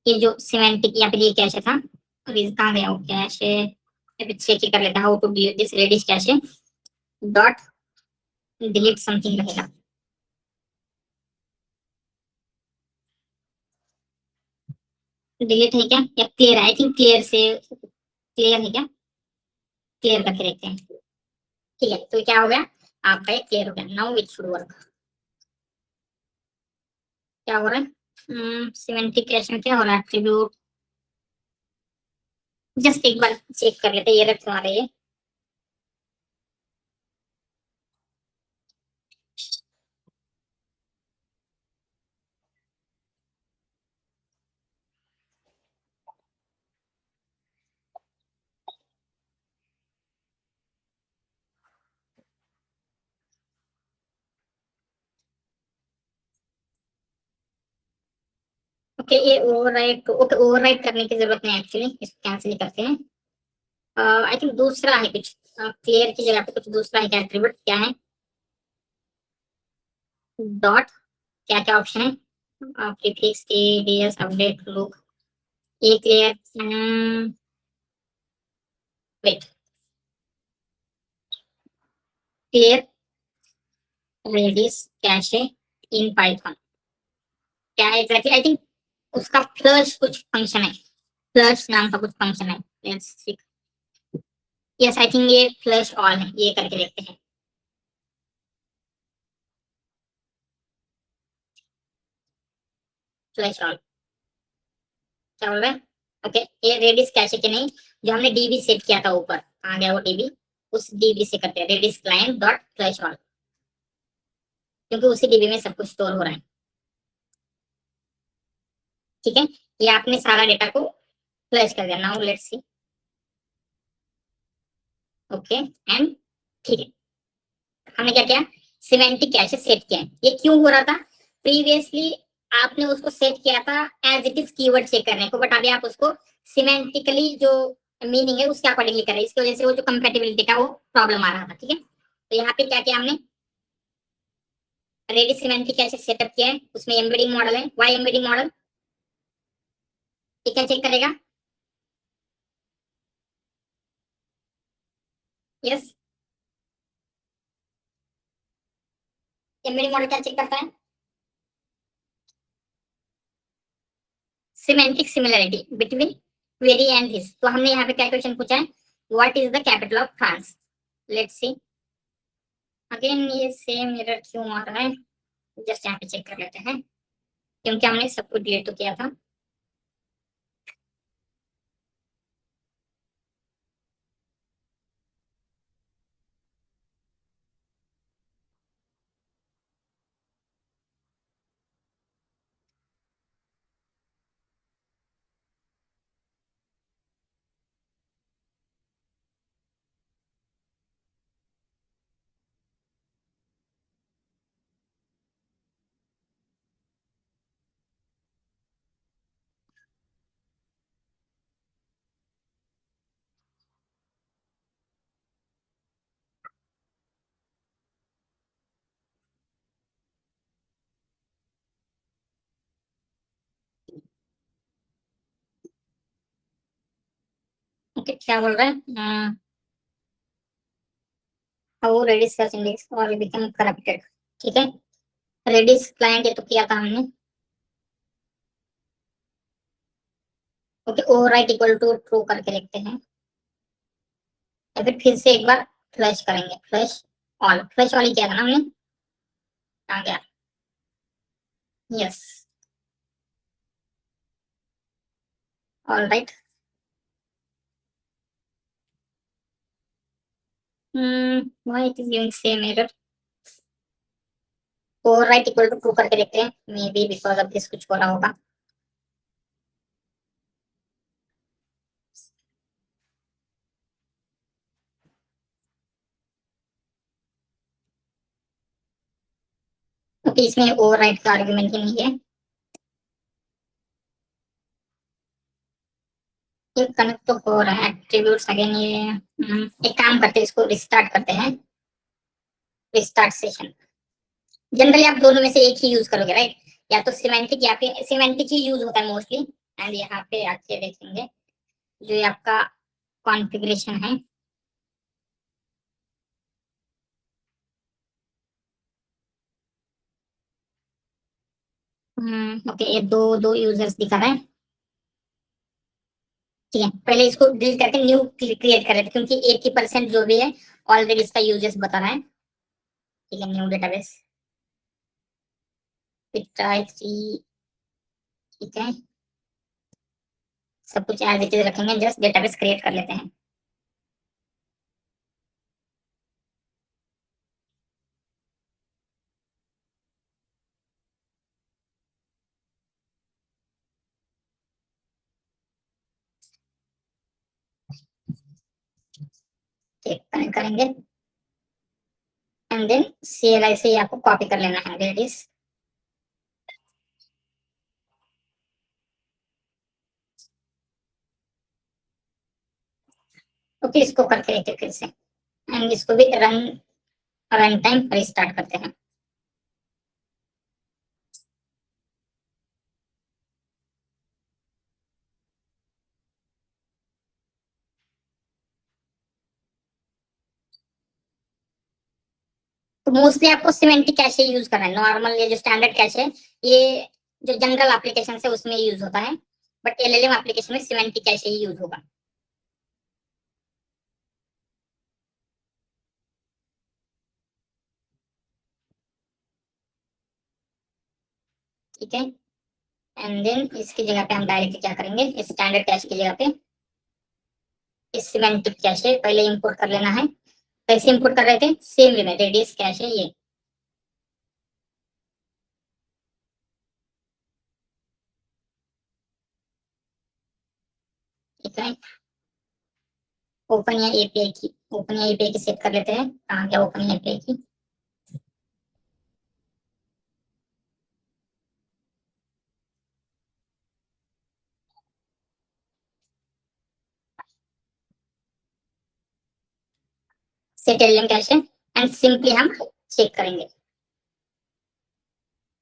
ये जो सिमेंटिक या फिर ये कैशे था, कहाँ गया वो कैशे, चेक ही कर लेता, how to delete this Redis cache dot delete something रहेगा। डिलीट है क्या या क्लियर है, आई थिंक क्लियर से, क्लियर है क्या, क्लियर करके देखते हैं, ठीक है। तो क्या हो गया, आपका ये क्लियर हो गया, नाउ इट शुड वर्क। क्या हो रहा है, सिमेंटिक कैश में क्या हो रहा है, एट्रीब्यूट, जस्ट एक बार चेक कर लेते हैं, ये रख रही है, ओके, ये ओवरराइट, ओके ओवरराइट करने की जरूरत नहीं एक्चुअली, इसको कैंसिल करते हैं। आई थिंक दूसरा है कुछ, क्लियर की जगह पे कुछ दूसरा है, क्या एट्रीब्यूट क्या है, डॉट, क्या क्या ऑप्शन है, प्रीफिक्स टीडीएस अपडेट लुक, ये clear, wait, clear Redis cache in Python, क्या है एग्जैक्टली, आई थिंक उसका फ्लश कुछ फंक्शन है, फ्लश नाम का कुछ फंक्शन है, let's see, yes I think ये फ्लश ऑल है, ये करके देखते हैं, फ्लश ऑल, क्या बोल रहा है, ओके, ये रेडिस कैशे के नहीं, जो हमने डीबी सेट किया था ऊपर, आ गया वो डीबी, उस डीबी से करते हैं, Redis client dot flush all, क्योंकि उसी डीबी में सब कुछ स्टोर हो रहा है, ठीक है। ये आपने सारा डेटा को फ्लश कर दिया, now let's see, okay and, ठीक है, हमने क्या किया, सिमेंटिक कैशे सेट किया है। ये क्यों हो रहा था, प्रीवियसली आपने उसको सेट किया था as it is keyword check करने को, बट अभी आप उसको सिमेंटिकली जो मीनिंग है उसके अकॉर्डिंगली कर रहे हैं, इसकी वजह से वो जो कंपेटिबिलिटी का वो प्रॉब्लम आ रहा था, ठीक है। तो यहाँ पे क्या किया हमने, रेडी सिमेंटिक कैशे सेटअप किया है, उसमें एम्बेडिंग मॉडल है, वाई एम्बेडिंग मॉडल, ये क्या चेक करेगा, यस, एम्बेडिंग मॉडल क्या चेक करता है, semantic similarity between query and this. तो हमने यहाँ पे क्या क्वेश्चन पूछा है, what is the capital of France, let's C, again ये सेम एरर क्यों आ रहा है, जस्ट यहाँ पे चेक कर लेते हैं, क्योंकि हमने सब कुछ डिलीट तो किया था। ओके, क्या बोल रहा है, हाउ रेडिस सर्च इंडेक्स और बिकम करप्टेड। ठीक है, रेडिस क्लाइंट ये तो किया था हमने। Okay, overwrite equal to true करके लिखते हैं, या फिर से एक बार फ्लैश करेंगे, फ्लैश ऑल ही किया था ना हमने। आ गया, yes, all right. Why it is giving same error. Overwrite equal to true करके देखते हैं, maybe because of this कुछ हो रहा होगा। ओके, इसमें ओवरराइट का आर्गुमेंट ही नहीं है। ये कनेक्ट तो हो रहा है एट्रीब्यूट्स अगेन, ये एक काम करते हैं, इसको रिस्टार्ट करते हैं, रिस्टार्ट सेशन। जनरली आप दोनों में से एक ही यूज करोगे, राइट? या तो सिमेंटिक या फिर सिमेंटिक ही यूज होता है मोस्टली। एंड यहाँ पे आके देखेंगे जो ये आपका कॉन्फ़िगरेशन है। ओके, ये दो दो यूजर्स दिखा रहा है। ठीक है, पहले इसको डिलीट करके न्यू क्रिएट कर रहे थे, क्योंकि 80% जो भी है ऑलरेडी इसका यूजर्स बता रहा है। ठीक है, न्यू डेटाबेस, ट्राई 3। ठीक है, सब कुछ एज इट इज रखेंगे, जस्ट डेटाबेस क्रिएट कर लेते हैं। ठीक, कनेक्ट करेंगे एंड देन CLI से आपको कॉपी कर लेना है, रेडिस। ओके, इसको करके देखते फिर से, एंड इसको भी रन टाइम रिस्टार्ट करते हैं। तो मोस्टली आपको सिमेंटिक कैशे यूज करना है, नॉर्मल ये जो स्टैंडर्ड कैश है, ये जो जनरल एप्लीकेशन है उसमें यूज होता है, बट LLM एप्लीकेशन में सिमेंटिक कैशे ही यूज होगा। ठीक है, एंड देन इसकी जगह पे हम डायरेक्टली क्या करेंगे, इस स्टैंडर्ड कैश की जगह पे इस सिमेंटिक कैशे पहले इंपोर्ट कर लेना है। कैसे इंपोर्ट कर रहे थे, सेम वे में, रेडियस कैश है ये। ठीक है, ओपन या एपीआई की, ओपन या एपीआई की सेट कर लेते हैं, कहाँ गया ओपन या एपीआई की। सेट LLM कैश है, एंड सिंपली हम चेक करेंगे।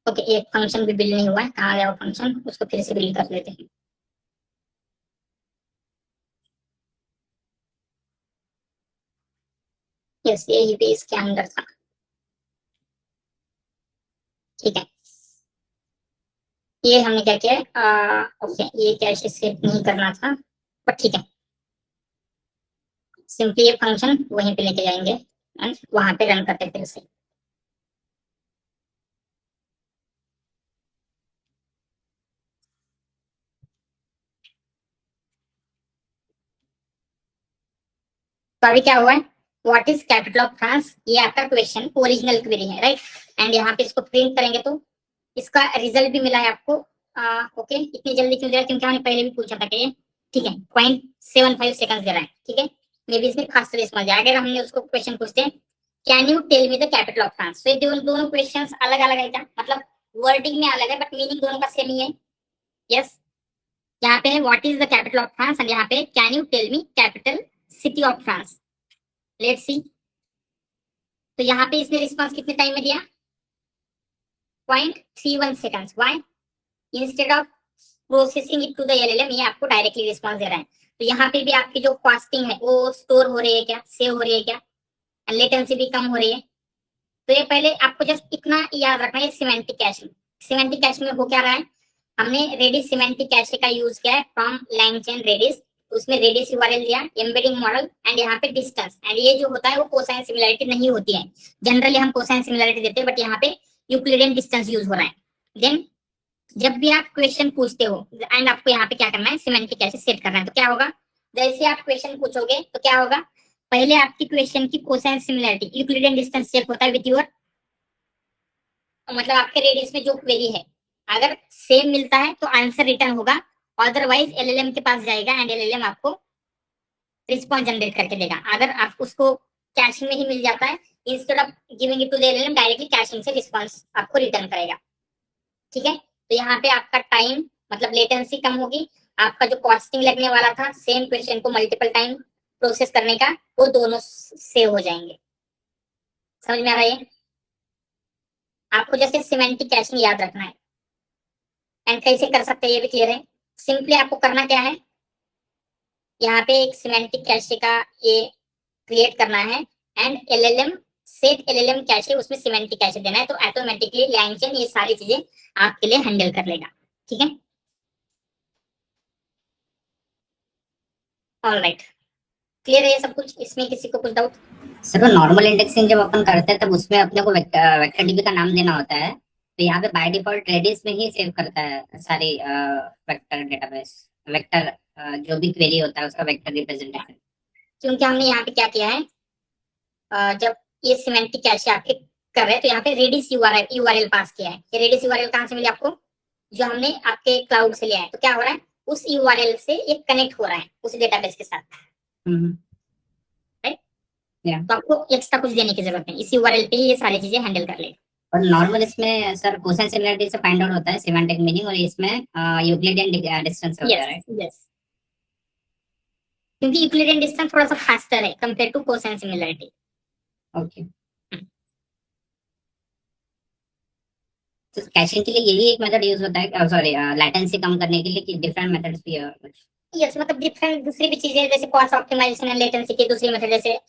ओके, एक फंक्शन भी बिल्ड नहीं हुआ है, कहाँ गया वो फंक्शन, उसको फिर से बिल्ड कर लेते हैं। यस, यही पे इसके अंदर था। ठीक है, ये हमने क्या किया, ओके, ये कैश सेट नहीं करना था, बट ठीक है, सिंपली ये फंक्शन वहीं पे लेके जाएंगे, एंड वहां पे रन करते फिर से। तो अभी क्या हुआ है, what is capital of France, ये आपका क्वेश्चन ओरिजिनल क्वेरी है, राइट। एंड यहाँ पे इसको प्रिंट करेंगे तो इसका रिजल्ट भी मिला है आपको। ओके, इतनी जल्दी क्यों दे रहा है, क्योंकि हमने पहले भी पूछा था कि ठीक है 0.75 सेकंड दे रहा है, ठीक है। मे बी इसमें खास तरह समझ आया। अगर हमने उसको क्वेश्चन पूछते हैं can you tell me the capital of France, तो ये दोनों क्वेश्चन अलग अलग है क्या, मतलब वर्डिंग में अलग है बट मीनिंग दोनों का सेम ही है। यस, यहाँ पे what is the capital of France and यहाँ पे can you tell me capital city of France. Let's see, तो यहाँ पे इसने रिस्पांस कितने टाइम में दिया, 0.31 seconds. Why, instead of processing it to the LLM, ये आपको डायरेक्टली रिस्पांस दे रहा है। तो यहाँ पे भी आपकी जो फास्टिंग है वो स्टोर हो रही है क्या, सेव हो रही है क्या, लेटेंसी भी कम हो रही है। तो ये पहले आपको जस्ट इतना याद रखना है, सिमेंटिक कैशिंग। सिमेंटिक कैशिंग में हो क्या रहा है, हमने रेडिस सिमेंटिक कैशिंग का यूज किया है फ्रॉम लैंगचेन रेडिस, उसमें रेडिस यूआरएल दिया, एम्बेडिंग मॉडल एंड यहाँ पे डिस्टेंस, एंड ये जो होता है वो कोसाइन सिमिलरिटी नहीं होती है। जनरली हम कोसाइन सिमिलरिटी देते हैं बट यहाँ पे यूक्लिडियन डिस्टेंस यूज हो रहा है। देन जब भी आप क्वेश्चन पूछते हो एंड आपको यहाँ पे क्या करना है, सिमेंटिक कैशिंग सेट करना है, तो क्या होगा, जैसे आप क्वेश्चन पूछोगे तो क्या होगा, पहले आपकी क्वेश्चन की cosine similarity Euclidean distance check होता है विद योर, मतलब आपके रेडियस में जो क्वेरी है, अगर सेम मिलता है तो आंसर रिटर्न होगा, अदरवाइज एलएलएम के पास जाएगा एंड एलएलएम आपको रिस्पॉन्स जनरेट करके देगा। अगर आप उसको कैशिंग में ही मिल जाता है, instead of giving it to the LLM directly caching से रिस्पॉन्स आपको रिटर्न करेगा, ठीक है। तो यहाँ पे आपका टाइम मतलब लेटेंसी कम होगी, आपका जो कॉस्टिंग लगने वाला था सेम क्वेश्चन को मल्टीपल टाइम प्रोसेस करने का, वो दोनों सेव हो जाएंगे। समझ में आ रहा है, आपको जैसे सिमेंटिक कैशिंग याद रखना है एंड कैसे कर सकते हैं ये भी क्लियर है। सिंपली आपको करना क्या है, यहाँ पे एक सिमेंटिक कैशे का ये क्रिएट करना है and LLM set LLM cache, उसमें सिमेंटिक कैशे देना है, तो ऑटोमेटिकली लैंगचेन ये सारी चीजें आपके लिए हैंडल कर लेगा, ठीक है। ऑलराइट, क्लियर है ये सब कुछ, इसमें किसी को कुछ डाउट। सर वो नॉर्मल इंडेक्सिंग जब अपन करते हैं तब उसमें अपने को वेक्टर डीबी का नाम देना होता है, तो यहाँ पे बाय डिफॉल्ट रेडिस में ही सेव करता है सारी वेक्टर डेटाबेस, वेक्टर जो भी क्वेरी होता है उसका वेक्टर रिप्रेजेंटेशन। क्योंकि हमने यहाँ पे क्या किया है, जब ये सिमेंटिक कैशे आपके कर रहे हैं तो यहाँ पे रेडिस यूआरएल पास किया है। ये रेडिस यूआरएल कहाँ से मिली आपको, जो हमने आपके क्लाउड से लिया है। तो क्या हो रहा है, उस यूआरएल से ये कनेक्ट हो रहा है उस डेटाबेस के साथ, राइट। तो आपको एक्स्ट्रा कुछ देने की जरूरत नहीं, इस यूआरएल पे ही ये सारी चीजें हैंडल कर लेगा। और नॉर्मल इसमें सर कोसाइन सिमिलरिटी से फाइंड आउट होता है सिमेंटिक मीनिंग, और इसमें यूक्लिडियन डिस्टेंस होता है, राइट। यस, क्योंकि यूक्लिडियन डिस्टेंस थोड़ा सा फास्टर है compare to cosine similarity. Okay, तो कैशिंग के लिए यही एक मेथड यूज होता है, सॉरी लेटेंसी कम करने के लिए, कि डिफरेंट मेथड्स भी है कुछ। यस, मतलब डिफरेंट दूसरी भी चीजें जैसे कॉस्ट ऑप्टिमाइजेशन एंड लेटेंसी की दूसरी मेथड, जैसे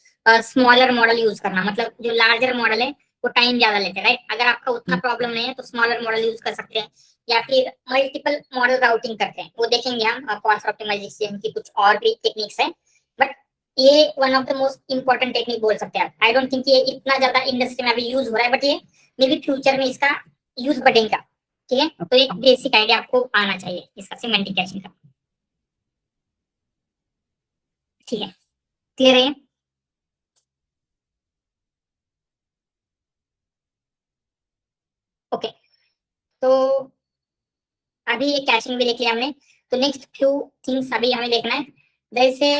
स्मॉलर मॉडल यूज करना, मतलब जो लार्जर मॉडल है वो टाइम ज्यादा लेते हैं, राइट। अगर आपका उतना प्रॉब्लम नहीं है तो स्मॉलर मॉडल यूज कर सकते हैं, या फिर मल्टीपल मॉडल राउटिंग करते हैं, वो देखेंगे हम कॉस्ट ऑप्टिमाइजेशन की कुछ और भी टेक्निक्स है, बट ये one of the most important technique बोल सकते हैं आप। आई डोंट थिंक ये इतना ज्यादा इंडस्ट्री में अभी यूज हो रहा है, बट ये मे बी फ्यूचर में इसका यूज बढ़ेगा, ठीक है। तो एक बेसिक आइडिया आपको आना चाहिए इसका सिमेंटिक कैशिंग का, ठीक है। क्लियर है, ओके। तो अभी ये कैशिंग भी देख लिया हमने, तो नेक्स्ट फ्यू थिंग्स अभी हमें देखना है, जैसे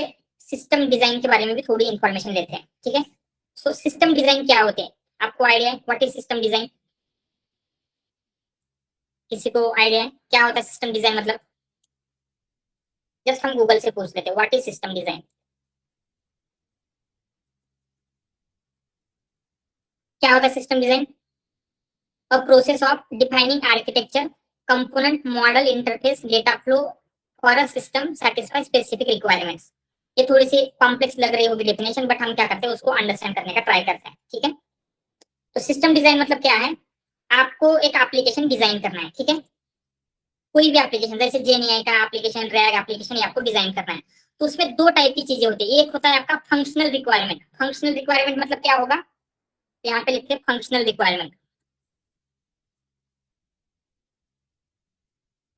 सिस्टम डिजाइन के बारे में भी थोड़ी इंफॉर्मेशन लेते हैं, ठीक है। सो सिस्टम डिजाइन क्या होते हैं, आपको आइडिया है व्हाट इज सिस्टम डिजाइन, किसी को आइडिया है क्या होता है सिस्टम डिजाइन, मतलब जस्ट हम गूगल से पूछ लेते हैं व्हाट इज सिस्टम डिजाइन। क्या होता है system design, a process of defining architecture component model interface data flow for a system satisfy specific requirements. ये थोड़ी सी कॉम्प्लेक्स लग रही होगी डेफिनेशन, बट हम क्या करते हैं उसको अंडरस्टैंड करने का ट्राई करते हैं, ठीक है। तो सिस्टम डिजाइन मतलब क्या है, आपको एक एप्लीकेशन डिजाइन करना है, ठीक है। कोई भी एप्लीकेशन जैसे जेएनआई का एप्लीकेशन, रैग एप्लीकेशन, आपको डिजाइन करना है, तो उसमें दो टाइप की चीजें होती है। एक होता है आपका फंक्शनल रिक्वायरमेंट। फंक्शनल रिक्वायरमेंट मतलब क्या होगा, यहाँ पे लिखते हैं फंक्शनल रिक्वायरमेंट।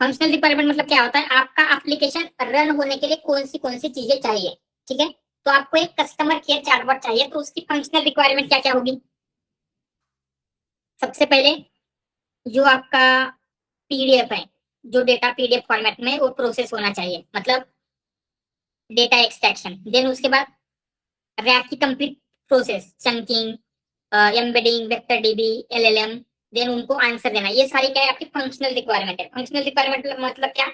फंक्शनल रिक्वायरमेंट मतलब क्या होता है, आपका एप्लीकेशन रन होने के लिए कौन सी चीजें चाहिए, ठीक है। तो आपको एक कस्टमर केयर चैटबॉट चाहिए, तो उसकी फंक्शनल रिक्वायरमेंट क्या क्या होगी। सबसे पहले जो आपका पीडीएफ है, जो डेटा पीडीएफ फॉर्मेट में वो प्रोसेस होना चाहिए, मतलब डेटा एक्सट्रैक्शन। देन उसके बाद रैक की complete process, chunking, embedding, vector DB, LLM, then उनको आंसर देना। ये सारी क्या है, आपकी फंक्शनल रिक्वायरमेंट है। फंक्शनल रिक्वायरमेंट मतलब क्या,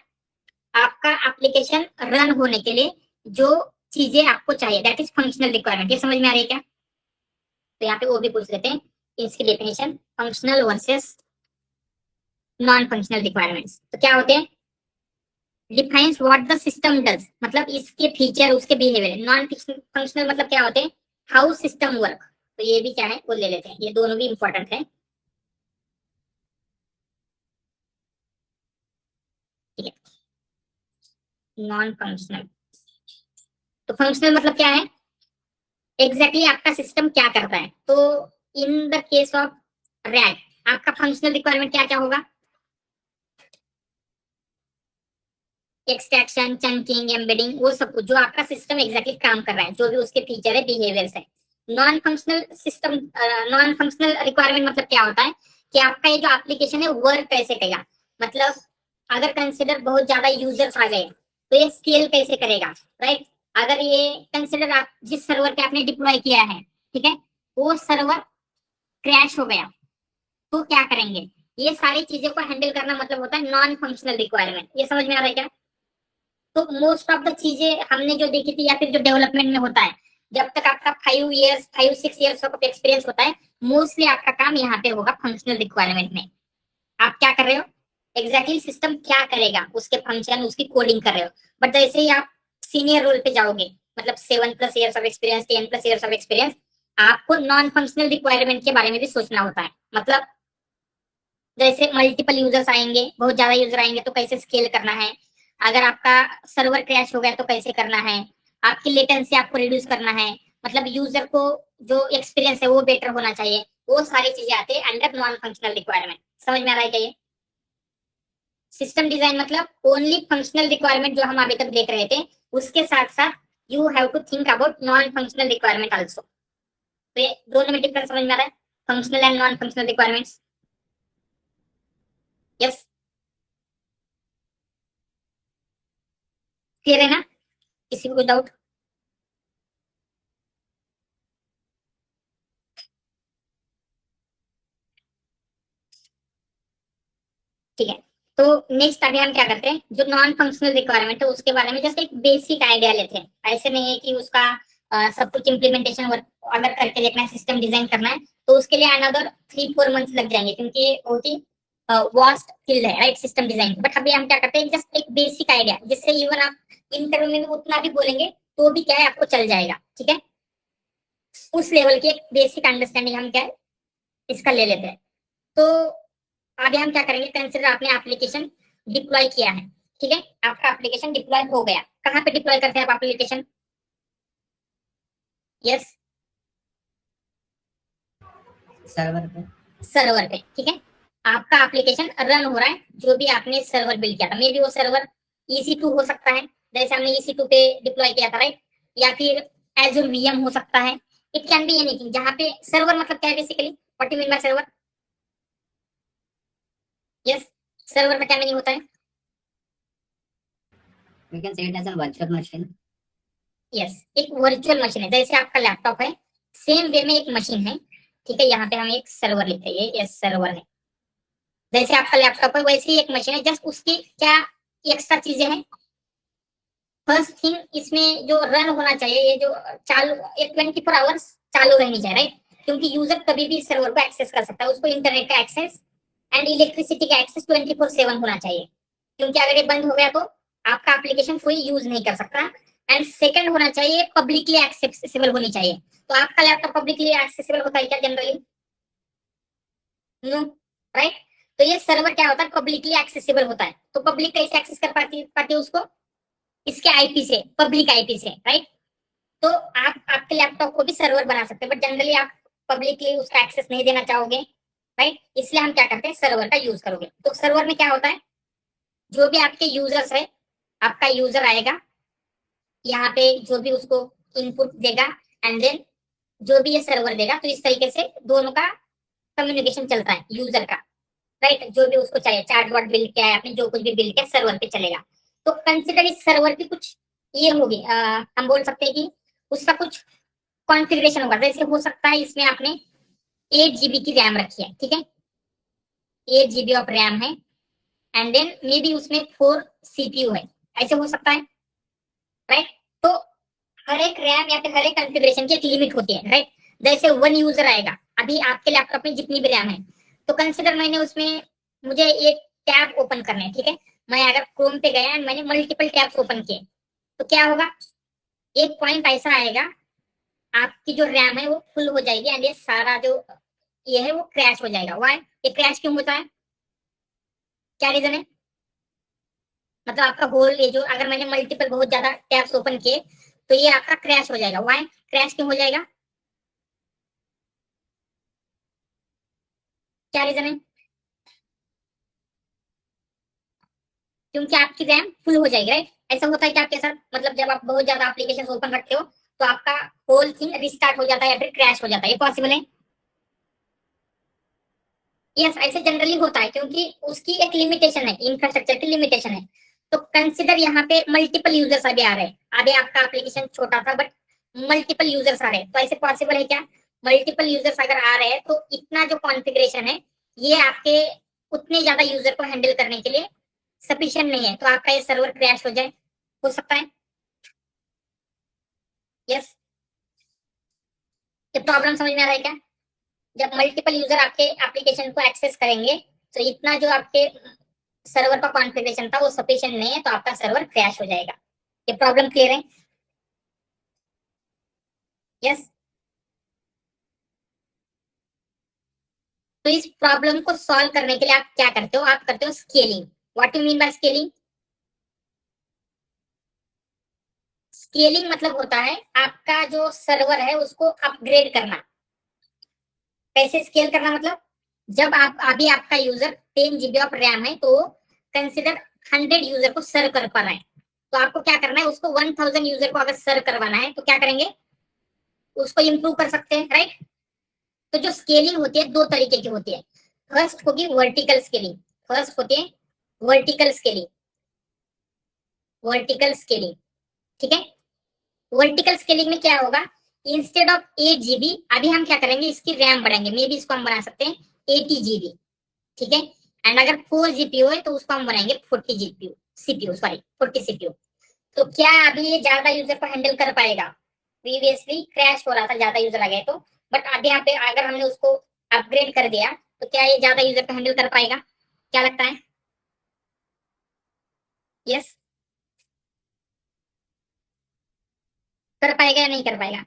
आपका एप्लीकेशन रन होने के लिए जो चीजें आपको चाहिए, दैट इज फंक्शनल रिक्वायरमेंट। ये समझ में आ रही है क्या। तो यहाँ पे वो भी पूछ लेते हैं इसकी definition, functional versus non functional requirements. तो क्या होते हैं, defines what the system does, मतलब इसके फीचर उसके बिहेवियर। नॉन फंक्शनल मतलब क्या होते हैं, हाउ सिस्टम वर्क। तो ये भी क्या है वो ले लेते हैं, ये दोनों भी इंपॉर्टेंट है, ठीक है। नॉन फंक्शनल, तो फंक्शनल मतलब क्या है, एग्जैक्टली आपका सिस्टम क्या करता है। तो in the case of rack, आपका फंक्शनल रिक्वायरमेंट क्या क्या होगा, एक्सट्रैक्शन, चंकिंग, एम्बेडिंग, वो सब कुछ जो आपका सिस्टम एग्जैक्टली काम कर रहा है, जो भी उसके फीचर है, बिहेवियर्स है। Non functional system, non functional requirement मतलब क्या होता है कि आपका ये जो एप्लीकेशन है वर्क कैसे करेगा, मतलब अगर कंसिडर बहुत ज्यादा यूजर्स आ गए तो ये स्केल कैसे करेगा, राइट। अगर ये कंसिडर आप जिस सर्वर पे आपने डिप्लॉय किया है, ठीक है, वो सर्वर क्रैश हो गया तो क्या करेंगे, ये सारी चीजों को हैंडल करना मतलब होता है नॉन फंक्शनल रिक्वायरमेंट। ये समझ में आ रहा है क्या। तो मोस्ट ऑफ द चीजें हमने जो देखी थी, या फिर जो डेवलपमेंट में होता है, जब तक आपका 5 6 ईयर्स ऑफ एक्सपीरियंस होता है, मोस्टली आपका काम यहाँ पे होगा फंक्शनल रिक्वायरमेंट में। आप क्या कर रहे हो, एग्जैक्टली सिस्टम क्या करेगा, उसके फंक्शन, उसकी कोडिंग कर रहे हो। बट जैसे ही आप सीनियर रोल पे जाओगे, मतलब 7 plus years of experience, 10 plus years of experience, आपको नॉन फंक्शनल रिक्वायरमेंट के बारे में भी सोचना होता है। मतलब जैसे मल्टीपल यूजर्स आएंगे, बहुत ज्यादा यूजर आएंगे तो कैसे स्केल करना है, अगर आपका सर्वर क्रैश हो गया तो कैसे करना है, आपकी लेटेंसी आपको रिड्यूस करना है, मतलब यूजर को जो एक्सपीरियंस है वो बेटर होना चाहिए, वो सारी चीजें आती है अंडर नॉन फंक्शनल रिक्वायरमेंट। समझ में आ रहा है क्या ये। सिस्टम डिजाइन मतलब ओनली फंक्शनल रिक्वायरमेंट जो हम अभी तक देख रहे थे, उसके साथ साथ you have to think about non functional requirement also. तो ये दोनों में डिफरेंस समझ में आ रहा है, functional and non functional requirements. Yes, clear है ना, किसी को कोई डाउट। ठीक है, तो नेक्स्ट अभी हम क्या करते हैं, जो नॉन फंक्शनल रिक्वायरमेंट है उसके बारे में जस्ट एक बेसिक आइडिया लेते हैं। ऐसे नहीं है कि उसका सब कुछ इम्प्लीमेंटेशन वर्क अगर करके देखना है, सिस्टम डिजाइन करना है, तो उसके लिए अनदर 3 4 मंथ्स लग जाएंगे, क्योंकि ये बहुत ही वास्ट फील्ड है, राइट, सिस्टम डिजाइन। बट अभी हम क्या करते हैं, जस्ट एक बेसिक आइडिया, जिससे इवन आप इंटरव्यू में भी उतना भी बोलेंगे तो भी क्या है आपको चल जाएगा, ठीक है। उस लेवल की एक बेसिक अंडरस्टैंडिंग हम क्या है इसका ले लेते हैं। तो आगे हम क्या करेंगे, कंसिडर आपने एप्लीकेशन डिप्लॉय किया है, ठीक है, आपका एप्लीकेशन डिप्लॉय हो गया। कहाँ पे डिप्लॉय करते हैं आप एप्लीकेशन, यस, सर्वर पे। सर्वर पे, ठीक है। आपका एप्लीकेशन रन हो रहा है, जो भी आपने सर्वर बिल्ड किया था, मे बी वो सर्वर EC2 हो सकता है, जैसे हमने EC2 पे डिप्लॉय किया था, राइट, या फिर एजुर VM हो सकता है। इट कैन बी एनीथिंग, जहाँ पे सर्वर मतलब क्या है basically, what you mean by server, yes, server में क्या मीनिंग होता है, We can say it as a virtual machine. Yes, एक वर्चुअल मशीन है, जैसे आपका लैपटॉप है, सेम वे में एक मशीन है, ठीक है। यहाँ पे हम एक सर्वर लिखते हैं, ये सर्वर है, जैसे आपका लैपटॉप है वैसे ही एक मशीन है, जस्ट उसकी क्या एक्स्ट्रा चीजें हैं। फर्स्ट थिंग, इसमें जो रन होना चाहिए, ये जो चालू, ये 24 आवर्स चालू रहनी चाहिए, राइट, क्योंकि यूजर कभी भी सर्वर को एक्सेस कर सकता है, उसको इंटरनेट का एक्सेस एंड इलेक्ट्रिसिटी का एक्सेस 24/7 होना चाहिए, क्योंकि अगर ये बंद हो गया तो आपका एप्लीकेशन कोई यूज नहीं कर सकता। एंड सेकंड होना चाहिए, पब्लिकली एक्सेसिबल होनी चाहिए। तो आपका लैपटॉप पब्लिकली एक्सेसिबल होता है क्या जनरली, नो, राइट। तो ये सर्वर क्या होता है, पब्लिकली एक्सेसिबल होता है। तो पब्लिक कैसे एक्सेस कर पाती है उसको, इसके आईपी से, पब्लिक आईपी से, राइट। तो आप आपके लैपटॉप को भी सर्वर बना सकते हैं, बट जनरली आप पब्लिकली उसका एक्सेस नहीं देना चाहोगे, राइट। इसलिए हम क्या करते हैं, सर्वर का यूज करोगे। तो सर्वर में क्या होता है, जो भी आपके यूजर्स है, आपका यूजर आएगा यहाँ पे, जो भी उसको इनपुट देगा, एंड देन जो भी ये सर्वर देगा, तो इस तरीके से दोनों का कम्युनिकेशन चलता है यूजर का, राइट। जो भी उसको चाहिए, चैटबॉट बिल्ड किया है आपने, जो कुछ भी बिल्ड किया सर्वर पे चलेगा। तो कंसिडर इस सर्वर की कुछ ये होगी, हम बोल सकते हैं कि उसका कुछ कॉन्फ़िगरेशन होगा। जैसे हो सकता है इसमें आपने 8 GB की रैम रखी है, ठीक है, 8 GB ऑफ रैम है, एंड देन मे बी उसमें 4 CPU है, ऐसे हो सकता है, राइट। तो हर एक रैम या फिर हर एक कॉन्फ़िगरेशन की एक लिमिट होती है, राइट। जैसे 1 यूजर आएगा, अभी आपके लैपटॉप में जितनी भी रैम है, तो कंसिडर मैंने उसमें, मुझे एक टैब ओपन करना है, ठीक है, मैं अगर क्रोम पे गया एंड मैंने मल्टीपल टैब्स ओपन किए, तो क्या होगा, एक पॉइंट ऐसा आएगा, आपकी जो रैम है वो फुल हो जाएगी, एंड ये सारा जो ये है वो क्रैश हो जाएगा। वाई, ये क्रैश क्यों होता है, क्या रीजन है, मतलब आपका होल ये जो, अगर मैंने मल्टीपल बहुत ज्यादा टैब्स ओपन किए, तो ये आपका क्रैश हो जाएगा। वाई, क्रैश क्यों हो जाएगा, क्या रीजन है, क्योंकि आपकी रैम फुल हो जाएगी, राइट। ऐसा होता है कि आपके साथ, मतलब जब आप बहुत ज्यादा एप्लीकेशन ओपन रखते हो, तो आपका होल थिंग रिस्टार्ट हो जाता है या फिर क्रैश हो जाता है, ये पॉसिबल है। यस, ऐसे जनरली होता है, क्योंकि उसकी एक लिमिटेशन है, इंफ्रास्ट्रक्चर की लिमिटेशन है। तो कंसिडर यहाँ पे मल्टीपल यूजर्स अभी आ रहे हैं, अभी आपका एप्लीकेशन छोटा था, बट मल्टीपल यूजर्स आ रहे हैं, तो ऐसे पॉसिबल है क्या, मल्टीपल यूजर्स अगर आ रहे हैं, तो इतना जो कॉन्फ़िगरेशन है, ये आपके उतने ज्यादा यूजर को हैंडल करने के लिए सफिशिएंट नहीं है, तो आपका ये सर्वर क्रैश हो जाए, हो सकता है। यस, ये प्रॉब्लम समझ में आ रहा है क्या, जब मल्टीपल यूजर आपके एप्लीकेशन को एक्सेस करेंगे, तो इतना जो आपके सर्वर का कॉन्फ़िगरेशन था वो सफिशिएंट नहीं है, तो आपका सर्वर क्रैश हो जाएगा। ये प्रॉब्लम क्लियर है। यस, तो इस प्रॉब्लम को सॉल्व करने के लिए आप क्या करते हो, आप करते हो scaling. What you mean by scaling, scaling मतलब होता है आपका जो सर्वर है उसको अपग्रेड करना। कैसे स्केल करना, मतलब जब आप, अभी आपका यूजर 10 GB ऑफ रैम है, तो कंसिडर 100 यूजर को सर्व कर पा रहा है, तो आपको क्या करना है, उसको 1000 यूजर को अगर सर्व करवाना है, तो क्या करेंगे, उसको इंप्रूव कर सकते हैं, राइट। तो जो स्केलिंग होती है दो तरीके की होती है, फर्स्ट होगी वर्टिकल स्केलिंग, फर्स्ट होती है वर्टिकल स्केलिंग, वर्टिकल स्केलिंग, ठीक है। वर्टिकल स्केलिंग में क्या होगा, इंस्टेड ऑफ 8 GB, अभी हम क्या करेंगे, इसकी रैम बढ़ाएंगे, मे बी इसको हम बना सकते हैं 80 GB, ठीक है। एंड अगर 4 GPU है, तो उसको हम बनाएंगे 40 GPU, सीपीयू, सॉरी 40 CPU। तो क्या अभी ये ज्यादा यूजर को हैंडल कर पाएगा, प्रीवियसली क्रैश हो रहा था ज्यादा यूजर आ गए तो, बट अभी यहाँ पे अगर हमने उसको अपग्रेड कर दिया, तो क्या ये ज्यादा यूजर को हैंडल कर पाएगा, क्या लगता है। यस, कर पाएगा या नहीं कर पाएगा,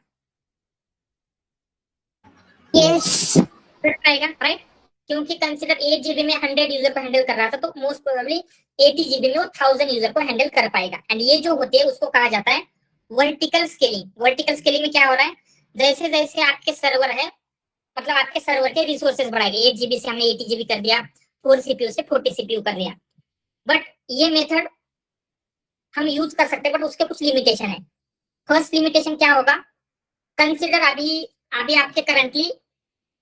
यस। कर पाएगा, राइट। क्योंकि कंसिडर 8 GB में 100 यूजर को हैंडल कर रहा था, तो मोस्ट प्रोबेबली 80 GB में वो 1000 यूजर को हैंडल कर पाएगा। एंड ये जो होती है उसको कहा जाता है वर्टिकल स्केलिंग। वर्टिकल स्केलिंग में क्या हो रहा है, जैसे जैसे आपके सर्वर है, मतलब आपके सर्वर के रिसोर्सेज बढ़ाएंगे, 8 GB से हमने 80 GB कर दिया, 4 CPU से 40 CPU कर दिया, बट ये मेथड हम यूज कर सकते हैं, बट उसके कुछ लिमिटेशन है। फर्स्ट लिमिटेशन क्या होगा, कंसिडर अभी अभी आपके करंटली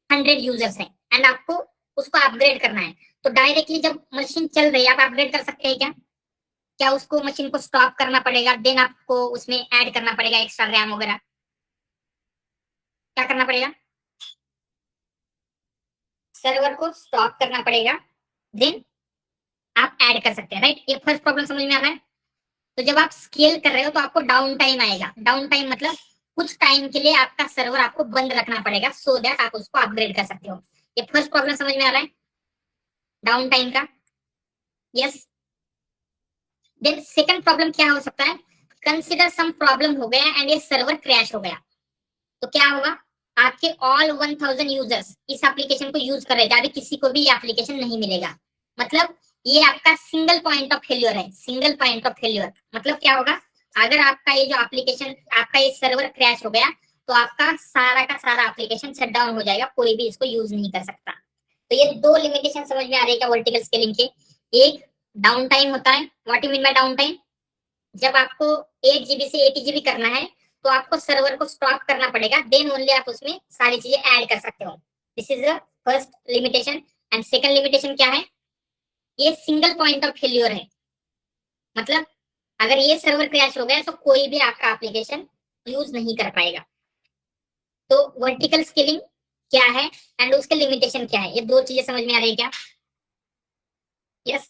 100 यूजर्स हैं, एंड आपको उसको अपग्रेड करना है, तो डायरेक्टली जब मशीन चल रही है आप अपग्रेड कर सकते हैं क्या, क्या उसको मशीन को स्टॉप करना पड़ेगा, देन आपको उसमें ऐड करना पड़ेगा एक्स्ट्रा रैम वगैरह, क्या करना पड़ेगा, सर्वर को स्टॉप करना पड़ेगा, देन आप ऐड कर सकते हैं, राइट। ये फर्स्ट प्रॉब्लम समझ में आ रहा है। तो जब आप स्केल कर रहे हो, तो आपको डाउन टाइम आएगा, डाउन टाइम मतलब कुछ टाइम के लिए आपका सर्वर आपको बंद रखना पड़ेगा, सो दैट आप उसको अपग्रेड कर सकते हो। ये फर्स्ट प्रॉब्लम समझ में आ रहा है, डाउन टाइम का। यस, देन सेकंड प्रॉब्लम क्या हो सकता है, कंसिडर सम प्रॉब्लम हो गया एंड ये सर्वर क्रैश हो गया, तो क्या होगा, आपके ऑल 1000 यूजर्स इस एप्लीकेशन को यूज कर रहे थे, अभी किसी को भी ये एप्लीकेशन नहीं मिलेगा, मतलब ये आपका सिंगल पॉइंट ऑफ फेल्योर है, सिंगल पॉइंट ऑफ फेल्योर मतलब क्या होगा, अगर आपका ये जो एप्लीकेशन, आपका ये सर्वर क्रैश हो गया तो आपका सारा का सारा एप्लीकेशन शट डाउन हो जाएगा, कोई भी इसको यूज नहीं कर सकता। तो ये दो लिमिटेशन समझ में आ रही है क्या वर्टिकल स्केलिंग के? एक डाउन टाइम होता है, what you mean by down time? जब आपको 8 GB से 80 GB करना है तो आपको सर्वर को स्टॉप करना पड़ेगा, देन ओनली आप उसमें सारी चीजें ऐड कर सकते हो। This is the first limitation. And second limitation क्या है? ये सिंगल पॉइंट ऑफ फेल्योर है, मतलब अगर ये सर्वर क्रैश हो गया तो कोई भी आपका एप्लीकेशन यूज नहीं कर पाएगा। तो वर्टिकल स्केलिंग क्या है एंड उसके लिमिटेशन क्या है, ये दो चीजें समझ में आ रही है क्या? यस।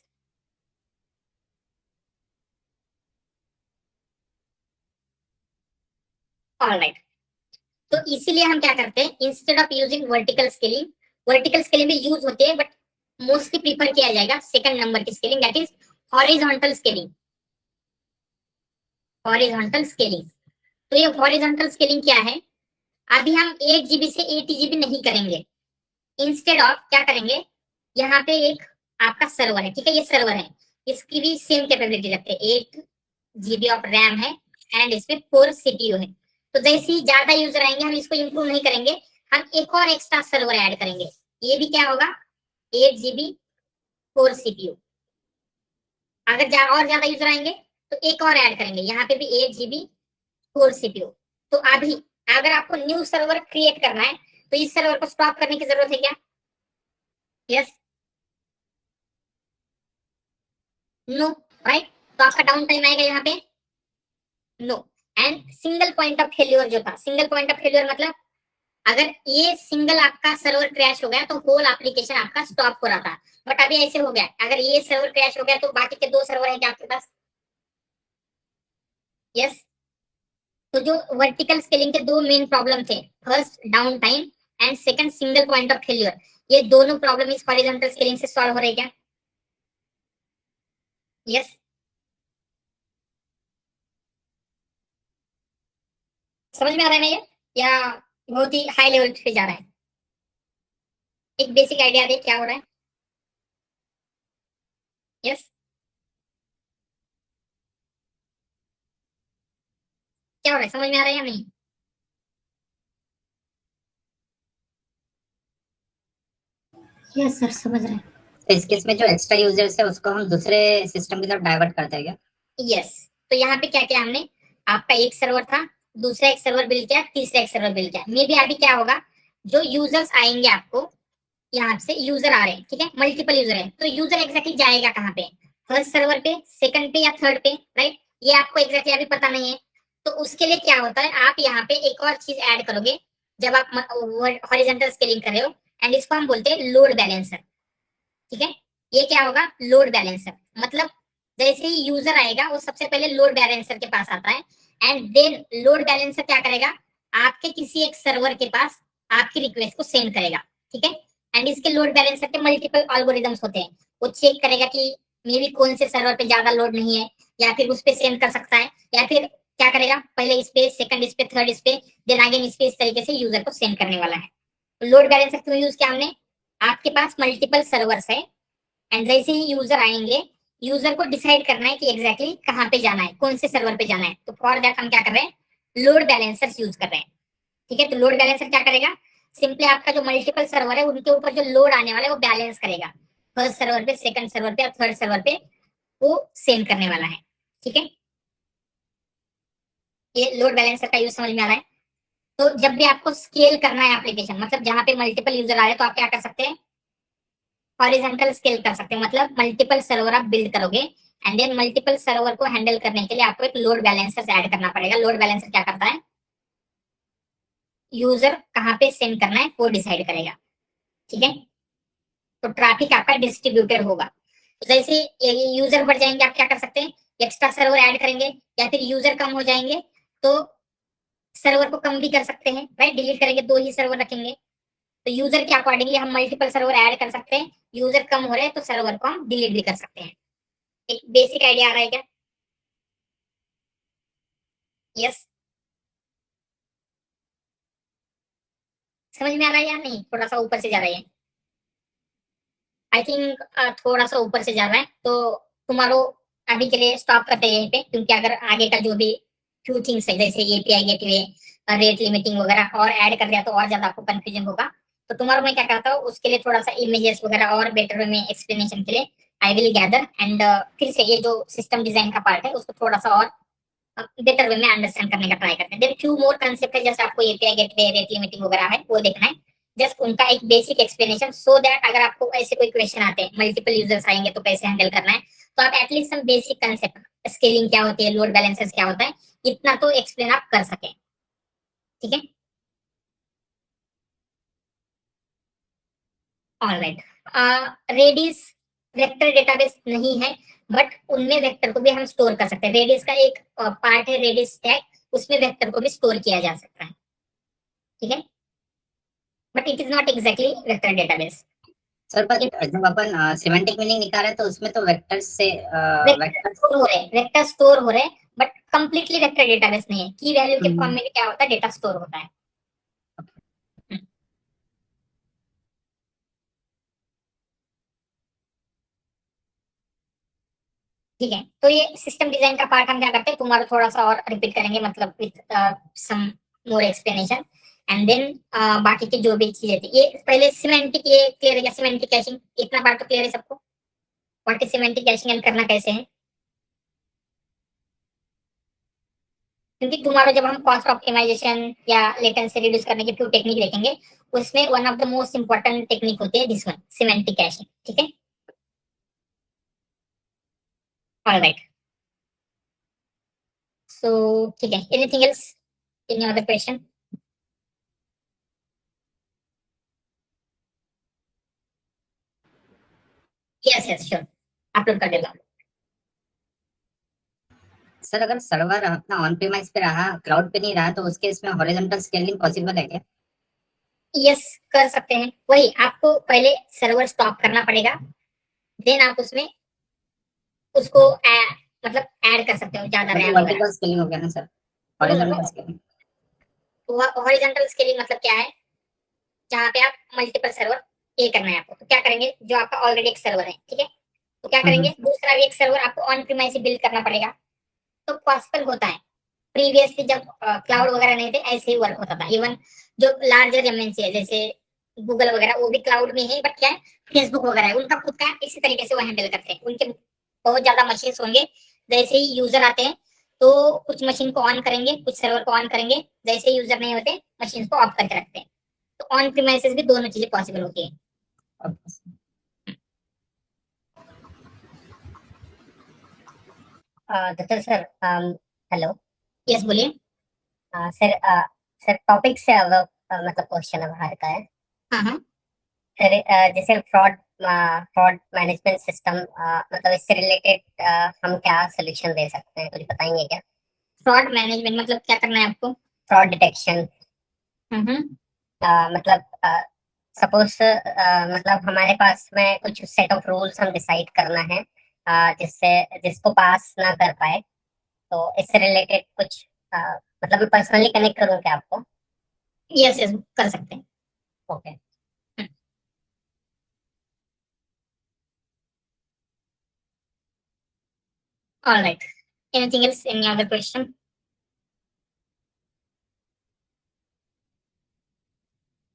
ऑलराइट। तो इसीलिए हम क्या करते हैं, instead of using vertical scaling भी यूज होती है बट मोस्टली प्रीफर किया जाएगा सेकंड नंबर की scaling, that is horizontal scaling. Horizontal scaling, तो ये हॉरिजॉन्टल स्केलिंग क्या है? अभी हम 8 GB से 80 GB नहीं करेंगे, इंस्टेड ऑफ क्या करेंगे, यहाँ पे एक आपका सर्वर है, ठीक है, ये सर्वर है, इसकी भी सेम कैपेबिलिटी रखते हैं, 8 GB ऑफ रैम है एंड इसमें 4 CPU है। तो जैसे ही ज्यादा यूजर आएंगे हम इसको इंप्रूव नहीं करेंगे, हम एक और एक्स्ट्रा सर्वर ऐड करेंगे, ये भी क्या होगा, 8 GB 4 CPU। अगर और ज्यादा यूजर आएंगे तो एक और ऐड करेंगे, यहाँ पे भी 8 GB 4 CPU। तो अभी अगर आपको न्यू सर्वर क्रिएट करना है तो इस सर्वर को स्टॉप करने की जरूरत है क्या? Yes, no, right. तो आपका डाउन टाइम आएगा यहाँ पे, no. And single point of failure जो था, सिंगल पॉइंट ऑफ फेल्योर मतलब अगर ये सिंगल आपका सर्वर क्रैश हो गया तो होल एप्लीकेशन आपका स्टॉप हो रहा था, बट अभी ऐसे हो गया, अगर ये सर्वर क्रैश हो गया तो बाकी के दो सर्वर है क्या आपके पास? यस। तो जो वर्टिकल स्केलिंग के दो मेन प्रॉब्लम थे, first down time and second single point of failure, ये दोनों प्रॉब्लम इस हॉरिजॉन्टल स्केलिंग से सॉल्व हो रही है क्या? यस। समझ में आ रहा है ना ये, या बहुत ही हाई लेवल पे जा रहा है? एक बेसिक आइडिया दे क्या हो रहा है। यस। क्या हो रहा है, समझ में आ रहा है या नहीं? यस सर, समझ रहे हैं। तो इस केस में जो एक्स्ट्रा यूजर्स है उसको हम दूसरे सिस्टम की तरफ डाइवर्ट करते हैं क्या? यस। तो यहाँ पे क्या किया हमने, आपका एक सर्वर था, दूसरा एक सर्वर बिल्ड किया, तीसरा एक सर्वर बिल्ड किया, मे बी अभी क्या होगा, जो यूजर्स आएंगे आपको, यहाँ से यूजर आ रहे हैं, ठीक है, मल्टीपल यूजर है, तो यूजर एग्जैक्टली जाएगा कहाँ पे, फर्स्ट सर्वर पे, सेकंड पे या थर्ड पे, राइट? ये आपको एग्जैक्टली अभी पता नहीं है। तो उसके लिए क्या होता है, आप यहाँ पे एक और चीज ऐड करोगे जब आप हॉरिजॉन्टल स्केलिंग कर रहे हो, एंड इसको हम बोलते हैं लोड बैलेंसर, ठीक है। ये क्या होगा, लोड बैलेंसर, मतलब जैसे ही यूजर आएगा वो सबसे पहले लोड बैलेंसर के पास आता है, एंड देन लोड बैलेंसर क्या करेगा, आपके किसी एक सर्वर के पास आपकी रिक्वेस्ट को सेंड करेगा, ठीक है। एंड इसके लोड बैलेंसर के मल्टीपल एल्गोरिदम्स होते हैं, वो चेक करेगा कि मे बी कौन से सर्वर पे ज्यादा लोड नहीं है, या फिर उस पे सेंड कर सकता है, या फिर क्या करेगा, पहले इस पे, सेकंड इस पे, थर्ड इस पे, देन आगे इस पे, इस तरीके से यूजर को सेंड करने वाला है। लोड बैलेंसर क्यों यूज किया हमने, आपके पास मल्टीपल सर्वर्स है, एंड जैसे ही यूजर आएंगे, यूजर को डिसाइड करना है कि एग्जैक्टली कहाँ पे जाना है, कौन से सर्वर पे जाना है, तो फॉर दैट हम क्या कर रहे हैं, लोड बैलेंसर्स यूज कर रहे हैं, ठीक है। तो लोड बैलेंसर क्या करेगा, सिंपली आपका जो मल्टीपल सर्वर है उनके ऊपर जो लोड आने वाला है वो बैलेंस करेगा, फर्स्ट सर्वर पे, सेकंड सर्वर पे और थर्ड सर्वर पे वो सेंड करने वाला है, ठीक है। ये लोड बैलेंसर का यूज समझ में आ रहा है? तो जब भी आपको स्केल करना है एप्लीकेशन, मतलब जहां पे मल्टीपल यूजर आ रहे हैं, तो आप क्या कर सकते हैं, हॉरिजॉन्टल स्केल कर सकते हैं, मतलब मल्टीपल सर्वर आप बिल्ड करोगे, एंड देन मल्टीपल सर्वर को हैंडल करने के लिए आपको एक लोड बैलेंसर ऐड करना पड़ेगा। लोड बैलेंसर क्या करता है, यूजर कहाँ पे सेंड करना है वो डिसाइड करेगा, ठीक है। तो ट्रैफिक आपका डिस्ट्रीब्यूटेड होगा, तो जैसे यूजर बढ़ जाएंगे आप क्या कर सकते हैं, एक्स्ट्रा सर्वर ऐड करेंगे, या फिर यूजर कम हो जाएंगे तो सर्वर को कम भी कर सकते हैं, राइट, डिलीट करेंगे, दो ही सर्वर रखेंगे, तो यूजर के अकॉर्डिंगली हम मल्टीपल सर्वर ऐड कर सकते हैं, यूजर कम हो रहे हैं तो सर्वर को हम डिलीट भी कर सकते हैं। एक बेसिक आइडिया आ रहा है क्या? यस। समझ में आ रहा है या नहीं, थोड़ा सा ऊपर से जा रहा है? आई थिंक थोड़ा सा ऊपर से जा रहा है, तो तुम्हारो अभी के लिए स्टॉप करते हैं यहीं पे, क्योंकि अगर आगे का जो भी फ्यू थिंग्स है जैसे एपीआई गेटवे, रेट लिमिटिंग वगैरह और ऐड कर दिया तो और ज्यादा आपको कंफ्यूजन होगा। तो तुम्हारा मैं क्या करता हूँ, उसके लिए थोड़ा सा इमेजेस वगैरह और बेटर वे में एक्सप्लेनेशन के लिए आई विल गैदर एंड फिर से ये जो सिस्टम डिजाइन का पार्ट है उसको थोड़ा सा और बेटर वे में अंडरस्टैंड करने का ट्राई करते हैं। देन फ्यू मोर कंसेप्ट है, जैसे आपको एपीआई गेटवे, रेट लिमिटिंग वगैरह है वो देखना है, जस्ट उनका एक बेसिक एक्सप्लेनेशन, सो दैट अगर आपको ऐसे कोई क्वेश्चन आते हैं, मल्टीपल यूजर्स आएंगे तो कैसे हैंडल करना है, तो आप at least some basic concept, scaling क्या होती है, लोड बैलेंसेस क्या होता है, इतना तो एक्सप्लेन आप कर सके। ठीक है, ऑलराइट। रेडिस वेक्टर डेटाबेस नहीं है, बट उनमें वेक्टर को भी हम स्टोर कर सकते हैं। रेडिस का एक पार्ट है रेडिस टैग, उसमें वेक्टर को भी स्टोर किया जा सकता है। ठीक है, but it is not exactly vector database. Sir पर जब अपन सिमेंटिक मीनिंग निकाल रहे हैं तो उसमें तो वेक्टर से वेक्टर वेक्टर। स्टोर हो रहे, वेक्टर स्टोर हो रहे, बट कंप्लीटली वेक्टर डेटाबेस नहीं है। की वैल्यू के फॉर्म में क्या होता है, डेटा स्टोर होता है। हम्म, ठीक है, तो ये सिस्टम डिजाइन का पार्ट हम क्या करते हैं, तुम्हारा थोड़ा सा और रिपीट करेंगे, मतलब with some more explanation, and then बाकी की जो भी चीजें थी, ये पहले सिमेंटिक, ये क्लियर है, सिमेंटिक कैशिंग इतना पार्ट तो क्लियर है सबको, what is semantic caching and करना कैसे है। क्योंकि तुम्हारा जब हम कॉस्ट ऑप्टिमाइजेशन या लेटेंसी रिड्यूस करने की फ्यू टेक्निक देखेंगे, उसमें one of the most important technique होती है दिस वन, सिमेंटिक कैशिंग। ठीक है, ऑलराइट। सो ठीक है, anything else, any other question? Yes yes sure, upload कर देगा। सर अगर सर्वर अपना ऑन प्रीमाइस पे रहा, क्लाउड पे नहीं रहा, तो उसके इसमें हॉरिजॉन्टल स्केलिंग पॉसिबल है क्या? यस, कर सकते हैं। वही आपको पहले सर्वर स्टॉप करना पड़ेगा, देन आप उसमें उसको मतलब ऐड कर सकते हो ज्यादा मतलब रैम वगैरह। वर्टिकल स्केलिंग हो गया ना sir, no no no, horizontal scaling. Horizontal scaling मतलब क्या है, जहाँ पे आप मल्टीपल सर्वर ए करना है आपको, तो क्या करेंगे, जो आपका ऑलरेडी एक सर्वर है, ठीक है, तो क्या करेंगे, दूसरा भी एक सर्वर आपको ऑन प्रीमाइस से बिल्ड करना पड़ेगा। तो पॉसिबल होता है, प्रीवियसली जब क्लाउड वगैरह नहीं थे ऐसे ही वर्क होता था। इवन जो लार्जर एमएनसी है जैसे गूगल वगैरह, वो भी क्लाउड में है, बट क्या है, फेसबुक वगैरह है, उनका खुद का इसी तरीके से वो हैंडल करते हैं। उनके बहुत ज्यादा मशीन होंगे, जैसे ही यूजर आते हैं तो कुछ मशीन को ऑन करेंगे, कुछ सर्वर को ऑन करेंगे, जैसे ही यूजर नहीं होते मशीन को ऑफ करके रखते हैं। तो ऑन प्रीमाइसेस भी दोनों चीजें पॉसिबल होती है। Doctor sir, hello. यस बोलिए। सर सर टॉपिक से मतलब क्वेश्चन है बाहर का है। हाँ हाँ, सर जैसे फ्रॉड फ्रॉड मैनेजमेंट सिस्टम, मतलब इससे रिलेटेड हम क्या सोल्यूशन दे सकते हैं, कुछ बताएंगे क्या? फ्रॉड मैनेजमेंट मतलब क्या करना है आपको? फ्रॉड डिटेक्शन, हम्म, मतलब सपोज मतलब हमारे पास में कुछ सेट ऑफ रूल्स हम डिसाइड करना है, जिससे जिसको पास ना कर पाए, तो इससे रिलेटेड कुछ मतलब मैं पर्सनली कनेक्ट करूँ क्या आपको? यस यस कर सकते हैं। Okay. All right, anything else, any other question?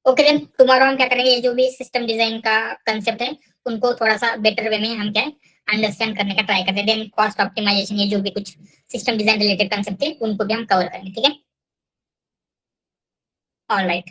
Okay then tomorrow हम क्या करेंगे, ये जो भी सिस्टम डिजाइन का कंसेप्ट है उनको थोड़ा सा बेटर वे में हम क्या है अंडरस्टैंड करने का ट्राई करते हैं। देन कॉस्ट ऑप्टिमाइजेशन, ये जो भी कुछ सिस्टम डिजाइन रिलेटेड कंसेप्ट है उनको भी हम कवर करेंगे। ठीक है, ऑल राइट।